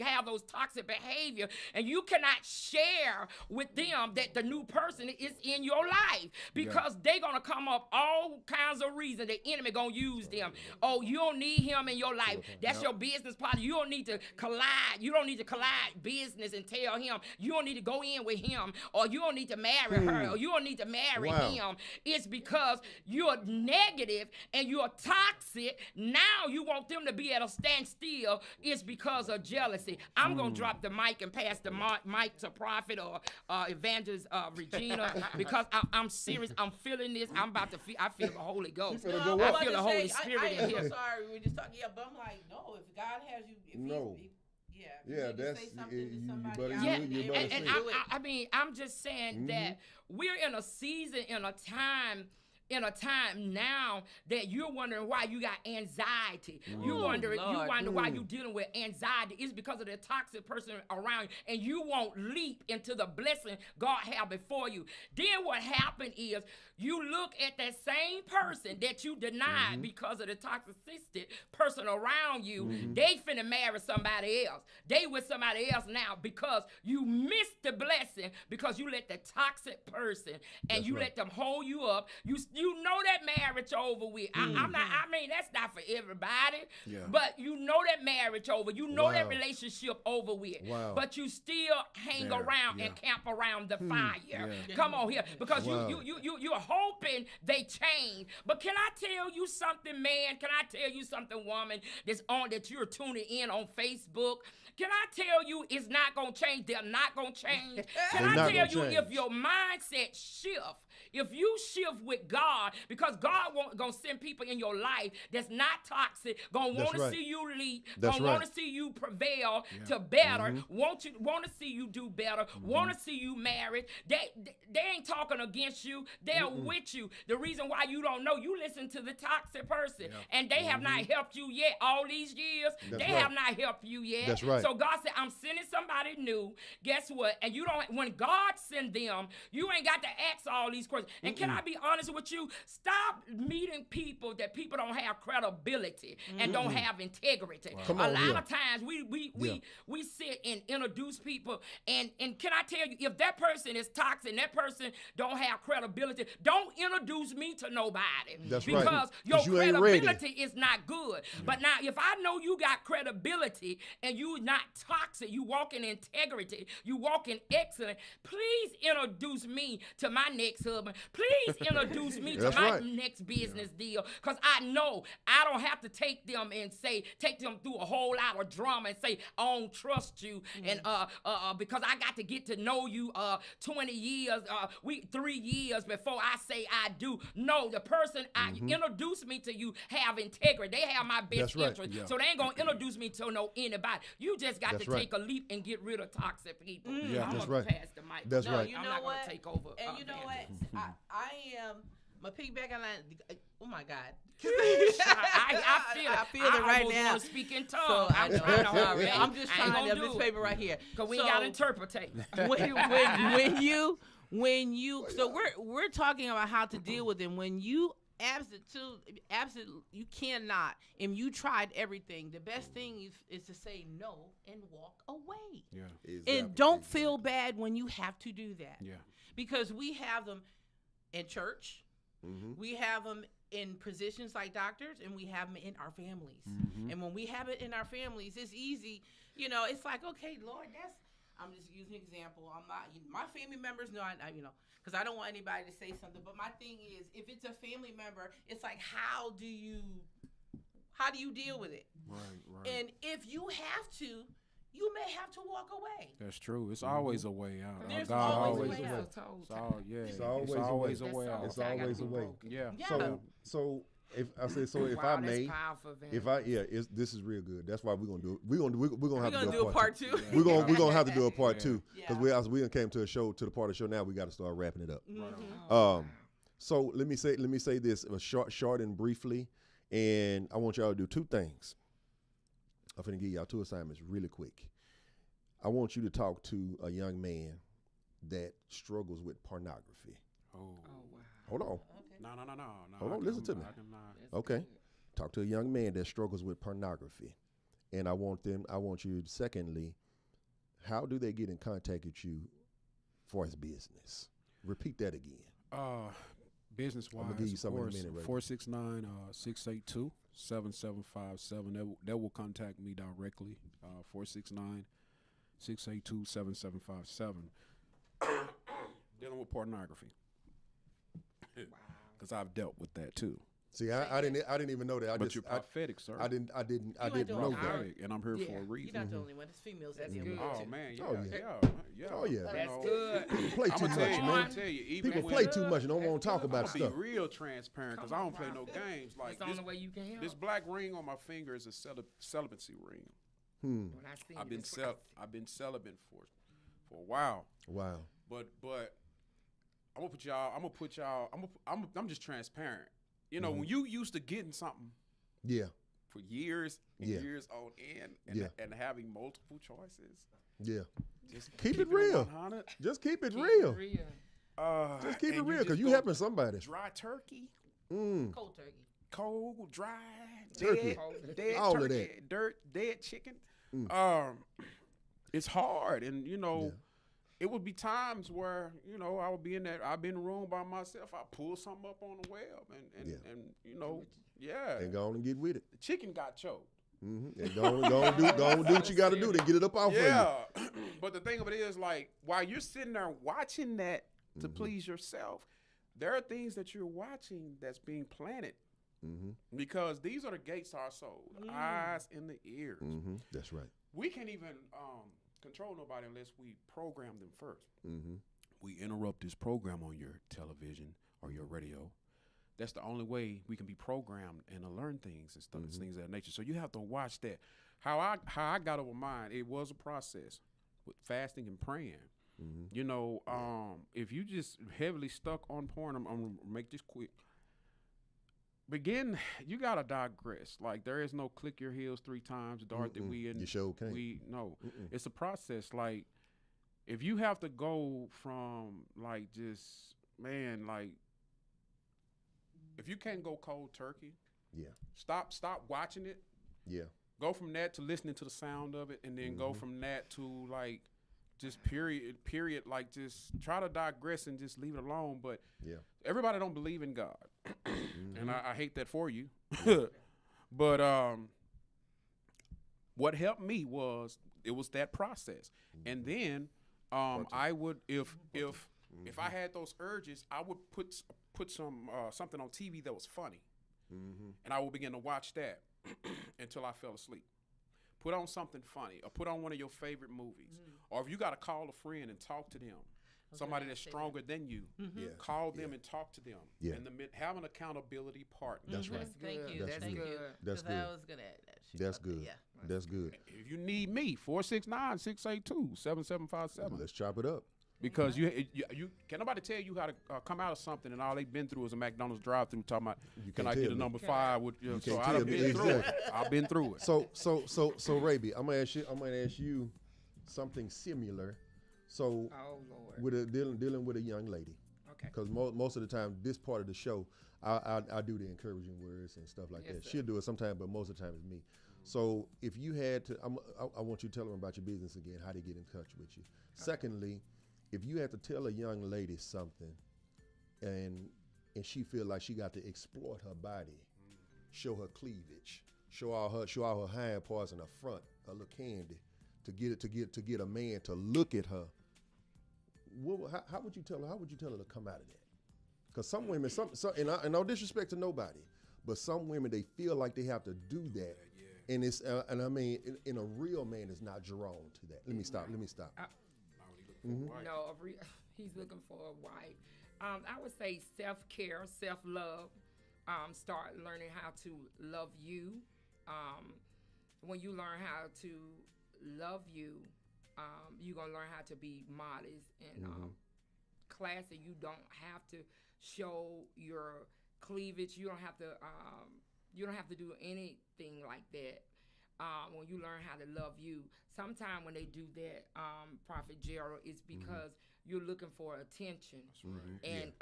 behavior, and you cannot share with them that the new person is in your life, because they're gonna come up all kinds of reasons. The enemy gonna use them. Oh, you don't need him in your life. That's your business partner. You don't need to collide. You don't need to collide business and tell him. You don't need to go in with him, or you don't need to marry her, or you don't need to marry him. It's because you're negative and you're toxic. Now you want them to be at a standstill. It's because of jealousy. I'm going to drop the mic and pass the mic to Prophet or Evangelist Regina, because I'm serious. I'm feeling this. I feel the Holy Ghost. I feel the Holy Spirit in here. I'm sorry, we're just talking, but I'm like, no, if God has you, that's say something to somebody else. I mean, I'm just saying that we're in a season, in a time now that you're wondering why you got anxiety. You wonder why you're dealing with anxiety. It's because of the toxic person around you, and you won't leap into the blessing God have before you. Then what happened is you look at that same person that you denied because of the toxicity person around you. They finna marry somebody else. They with somebody else now because you missed the blessing, because you let the toxic person and let them hold you up. You know that marriage over with. I mean, that's not for everybody. But you know that marriage over. You know that relationship over with. But you still hang around and camp around the fire. Come on here, because you're hoping they change. But can I tell you something, man? Can I tell you something, woman, that you're tuning in on Facebook? Can I tell you it's not going to change? They're not going to change. Can I tell you, if your mindset shift If you shift with God, because God gonna send people in your life that's not toxic, gonna want to see you lead, gonna want to see you prevail to better, want to see you do better, want to see you married. They ain't talking against you. They're with you. The reason why you don't know, you listen to the toxic person, and they have not helped you yet. All these years, they have not helped you yet. That's right. So God said, I'm sending somebody new. Guess what? And you don't. When God send them, you ain't got to ask all these questions. And can I be honest with you? Stop meeting people that people don't have credibility and don't have integrity. A lot of times we sit and introduce people, and can I tell you, if that person is toxic, that person don't have credibility, don't introduce me to nobody. That's because right. your You ain't ready. credibility is not good. But now, if I know you got credibility and you not toxic, you walk in integrity, you walk in excellence, please introduce me to my next husband. Please introduce me to my next business deal, because I know I don't have to take them through a whole lot of drama and say, I don't trust you, and because I got to get to know you 20 years, 3 years before I say I do. No, the person I introduce me to you have integrity. They have my best interest. So they ain't gonna introduce me to anybody. You just got to take a leap and get rid of toxic people. I'm gonna pass the mic. That's right. You I'm know not what? gonna take over. And you know what? I am. My piggyback on that. Oh my God! I feel it right now. Speak in tongues. So I'm just trying to this paper right here because we got to interpretate. When you so we're talking about how to deal with them when you absolutely you cannot, and you tried everything. The best thing is to say no and walk away. Yeah. Exactly. And don't feel bad when you have to do that. Yeah. Because we have them in church, we have them in positions like doctors, and we have them in our families. And when we have it in our families, it's easy. You know, it's like, okay, Lord, I'm just using an example. I'm not, my family members know, because I don't want anybody to say something. But my thing is, if it's a family member, it's like, how do you deal with it? Right. And if you have to, you may have to walk away. That's true. It's always a way out. There's God always a way out. out. It's always a way out. It's always a way. Yeah. So if I say so, if I may, this is real good. That's why we're gonna do it. We're gonna have to do a part two. We're gonna have to do a part two because we came to the part of the show. Now we got to start wrapping it up. So let me say this short and briefly, and I want y'all to do two things. I'm finna give y'all two assignments really quick. I want you to talk to a young man that struggles with pornography. Oh wow. Hold on. No. Hold on, listen to me. Okay. Talk to a young man that struggles with pornography. And I want you, secondly, how do they get in contact with you for his business? Repeat that again. Business-wise, I'm gonna give you something in a minute, right? 469-682-7757. That will contact me directly. 469-682-7757. Dealing with pornography. Because I've dealt with that too. See, I didn't even know that. But you're prophetic, sir. I didn't know that. And I'm here for a reason. You're not the only one. It's females that deal with it. Oh man, yeah. Oh yeah. That's good. People play too much, man. I'm tell you, even people when play too much and don't want to talk about I'm stuff. be real transparent because I don't play no games. Like that's the only way you can help. This black ring on my finger is a celibacy ring. When I see I've been celibate for a while. Wow. But I'm just transparent. You know, when you used to getting something for years and years on end and having multiple choices. Yeah. Just keep it real. Just keep it real. Just keep it real because you helping somebody. Dry turkey. Cold turkey. Cold, dry, turkey. dead all turkey, of that. dead chicken. It's hard, and it would be times where I would be in the room by myself. I pull something up on the web, and and go on and get with it. The chicken got choked. And go on do what you got to do to get it up off of you. But the thing of it is, like, while you're sitting there watching that to please yourself, there are things that you're watching that's being planted. Because these are the gates to our soul, the eyes and the ears. That's right. We can't even control nobody unless we program them first. we interrupt this program on your television or your radio. That's the only way we can be programmed and to learn things and stuff, things of that nature. So you have to watch that. How I got over mine, it was a process with fasting and praying. You know, if you just heavily stuck on porn, I'm gonna make this quick. You gotta digress. Like, there is no click your heels 3 times, dart that we in. You sure can't. It's a process. Like, if you have to go from like just like, if you can't go cold turkey, stop watching it. Go from that to listening to the sound of it, and then go from that to like just period. Like, just try to digress and just leave it alone. But everybody don't believe in God, and I hate that for you. But what helped me was that process, and then I would if I had those urges, I would put some something on TV that was funny, and I would begin to watch that until I fell asleep. Put on something funny, or put on one of your favorite movies, or if you got to call a friend and talk to them, somebody that's stronger than you, call them and talk to them, and have an accountability partner. That's right. Thank you. That's Thank good. you. That's good. I was gonna add that. That's good. That's good. If you need me, 469-682-7757. Let's chop it up. Because you can't nobody tell you how to come out of something, and all they've been through is a McDonald's drive-through talking about, can I get a number 5 with you? So I've been through it. I've been through it. So Raby, I'm gonna ask you something similar. So with dealing with a young lady. Okay. Because most of the time, this part of the show, I do the encouraging words and stuff like that. Sir. She'll do it sometimes, but most of the time it's me. So if you had to, I want you to tell them about your business again, how they get in touch with you. Secondly, if you had to tell a young lady something, and she feel like she got to exploit her body, show her cleavage, show all her hind parts and her front, a little candy, to get a man to look at her, how would you tell her? How would you tell her to come out of that? Because some women, and no disrespect to nobody, but some women, they feel like they have to do that, and it's and I mean, in a real man is not drawn to that. Let me stop. No, he's looking for a wife. I would say self-care, self-love. Start learning how to love you. When you learn how to love you, you're going to learn how to be modest and classy. You don't have to show your cleavage. You don't have to do anything like that. When you learn how to love you, sometimes when they do that, Prophet Gerald, it's because you're looking for attention. That's right.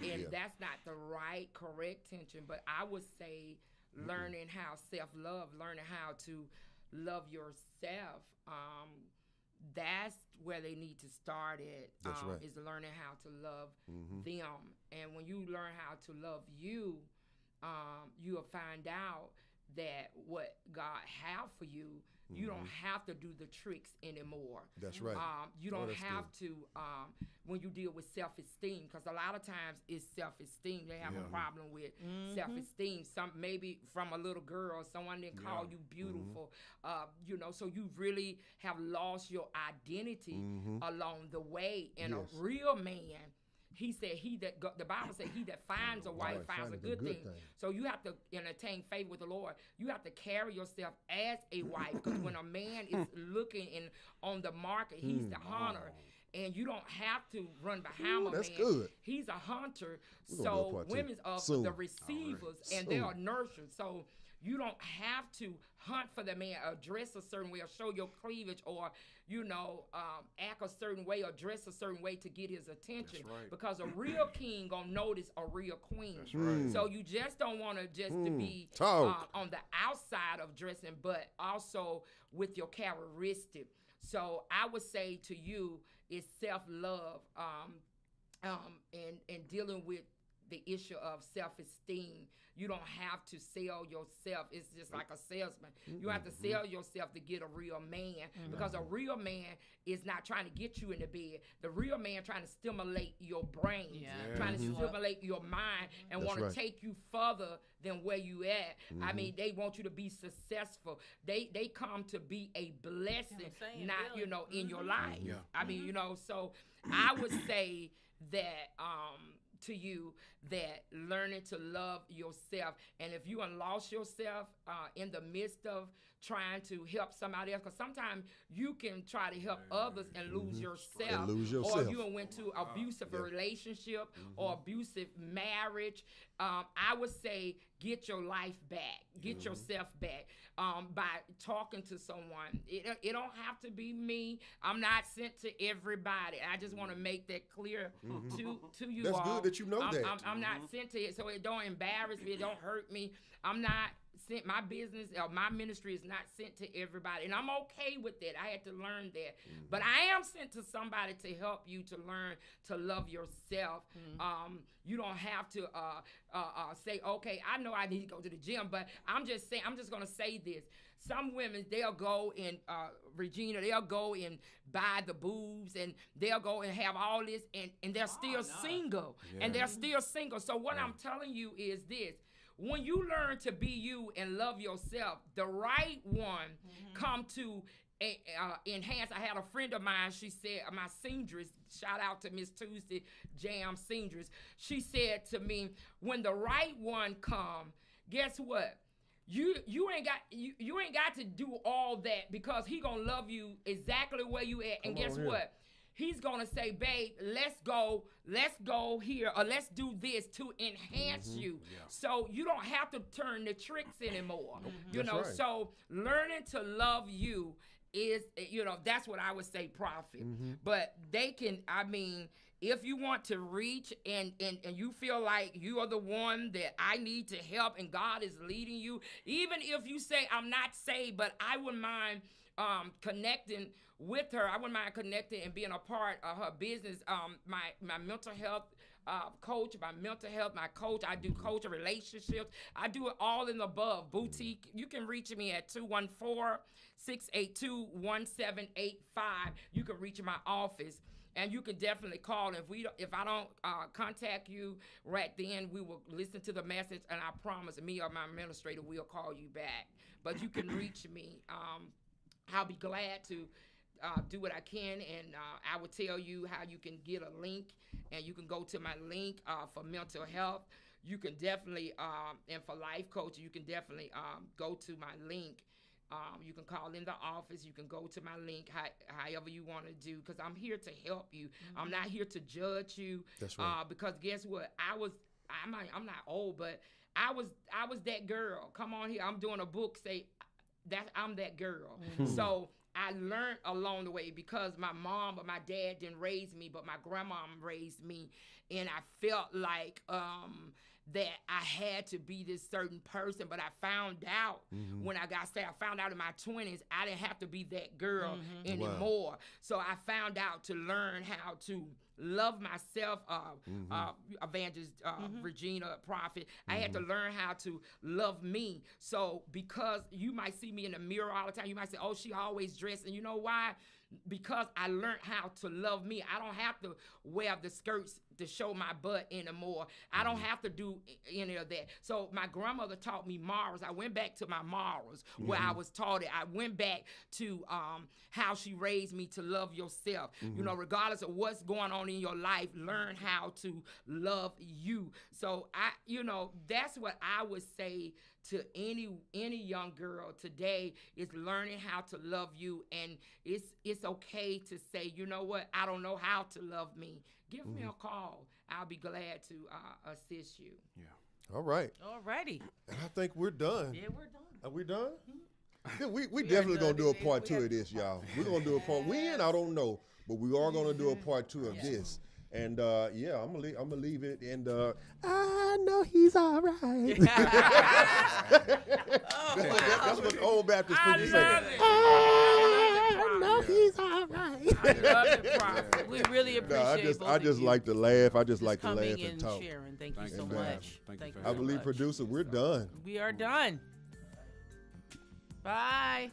And that's not the right, correct attention. But I would say learning how self-love, learning how to love yourself, that's where they need to start at. That's right. Is learning how to love them. And when you learn how to love you, you'll find out that what God have for you, you don't have to do the tricks anymore. That's right. You don't have to, when you deal with self-esteem, because a lot of times it's self-esteem. They have a problem with self-esteem. Maybe from a little girl, someone didn't call you beautiful, so you really have lost your identity along the way. And a real man, he said, the Bible said, he that finds a wife finds a good thing. So you have to entertain faith with the Lord. You have to carry yourself as a wife, because when a man is looking on the market, he's the hunter. And you don't have to run behind a man. That's good. He's a hunter. So women are the receivers, and they are nurturers. So you don't have to hunt for the man, or dress a certain way, or show your cleavage, or act a certain way, or dress a certain way to get his attention. That's right. Because a real king gonna notice a real queen. That's right. So you just don't want to to be on the outside of dressing, but also with your characteristic. So I would say to you, it's self-love, and dealing with the issue of self-esteem. You don't have to sell yourself. It's just like a salesman. You have to sell yourself to get a real man, because a real man is not trying to get you in the bed. The real man trying to stimulate your brain, trying to stimulate your mind, and want to take you further than where you at. I mean, they want you to be successful. They come to be a blessing, not, in your life. I mean, so I would say that to you that learning to love yourself, and if you lost yourself in the midst of trying to help somebody else, because sometimes you can try to help others and lose yourself, or you went to abusive relationship or abusive marriage. I would say get your life back, get yourself back by talking to someone. It don't have to be me. I'm not sent to everybody. I just want to make that clear to you all. That's good that you know that. I'm not sent to it, so it don't embarrass me. It don't hurt me. I'm not sent. My business or my ministry is not sent to everybody, and I'm okay with that. I had to learn that. But I am sent to somebody to help you to learn to love yourself. You don't have to say, okay, I know I need to go to the gym, but I'm just saying, I'm just going to say this. Some women, they'll go and, Regina, they'll go and buy the boobs, and they'll go and have all this, and they're still single. And they're still single. So what I'm telling you is this. When you learn to be you and love yourself, the right one come to enhance. I had a friend of mine, she said, my seamstress, shout out to Miss Tuesday Jam Seamstress, she said to me, when the right one come, guess what? You ain't got to do all that, because he gonna love you exactly where you at. And guess what? He's gonna say, babe, let's go here, or let's do this to enhance you. So you don't have to turn the tricks anymore. So learning to love you is, that's what I would say, Prophet. But they can, I mean, if you want to reach and you feel like you are the one that I need to help and God is leading you, even if you say, I'm not saved, but I wouldn't mind connecting with her. I wouldn't mind connecting and being a part of her business. My mental health coach, my coach. I do coach relationships. I do it all in the above. Boutique. You can reach me at 214-682-1785. You can reach my office. And you can definitely call. If I don't contact you right then, we will listen to the message, and I promise me or my administrator will call you back. But you can reach me. I'll be glad to do what I can, and I will tell you how you can get a link, and you can go to my link for mental health. You can definitely, and for life coaching, you can definitely go to my link. You can call in the office. You can go to my link, however you want to do, because I'm here to help you. I'm not here to judge you. That's right. Because guess what? I'm not old, but I was that girl. Come on here. I'm doing a book, say that I'm that girl. So I learned along the way, because my mom or my dad didn't raise me, but my grandmom raised me, and I felt like that I had to be this certain person. But I found out when I got saved, I found out in my 20s, I didn't have to be that girl anymore. Wow. So I found out to learn how to love myself, Evangelist Regina, Prophet. I had to learn how to love me. So because you might see me in the mirror all the time, you might say, oh, she always dressed. And you know why? Because I learned how to love me. I don't have to wear the skirts to show my butt anymore. I don't have to do any of that. So my grandmother taught me morals. I went back to my morals where I was taught it. I went back to how she raised me to love yourself. Regardless of what's going on in your life, learn how to love you. So that's what I would say to any young girl today, is learning how to love you. And it's okay to say, you know what, I don't know how to love me. Give me a call. I'll be glad to assist you. Yeah. All right. All righty. And I think we're done. Yeah, we're done. Are we done? Yeah, we definitely going to do a part 2 of this, y'all. We're going to do a part. When? I don't know. But we are going to do a part 2 of this. And yeah, I'm gonna leave it. And I know he's all right. That's what old Baptist preachers say. I know he's all right. I love it, Prophet. We really appreciate I just like to laugh. I just like to coming laugh and and talk. sharing. Thank you so and, much. Thank you I believe, producer, we're done. We are done. Bye.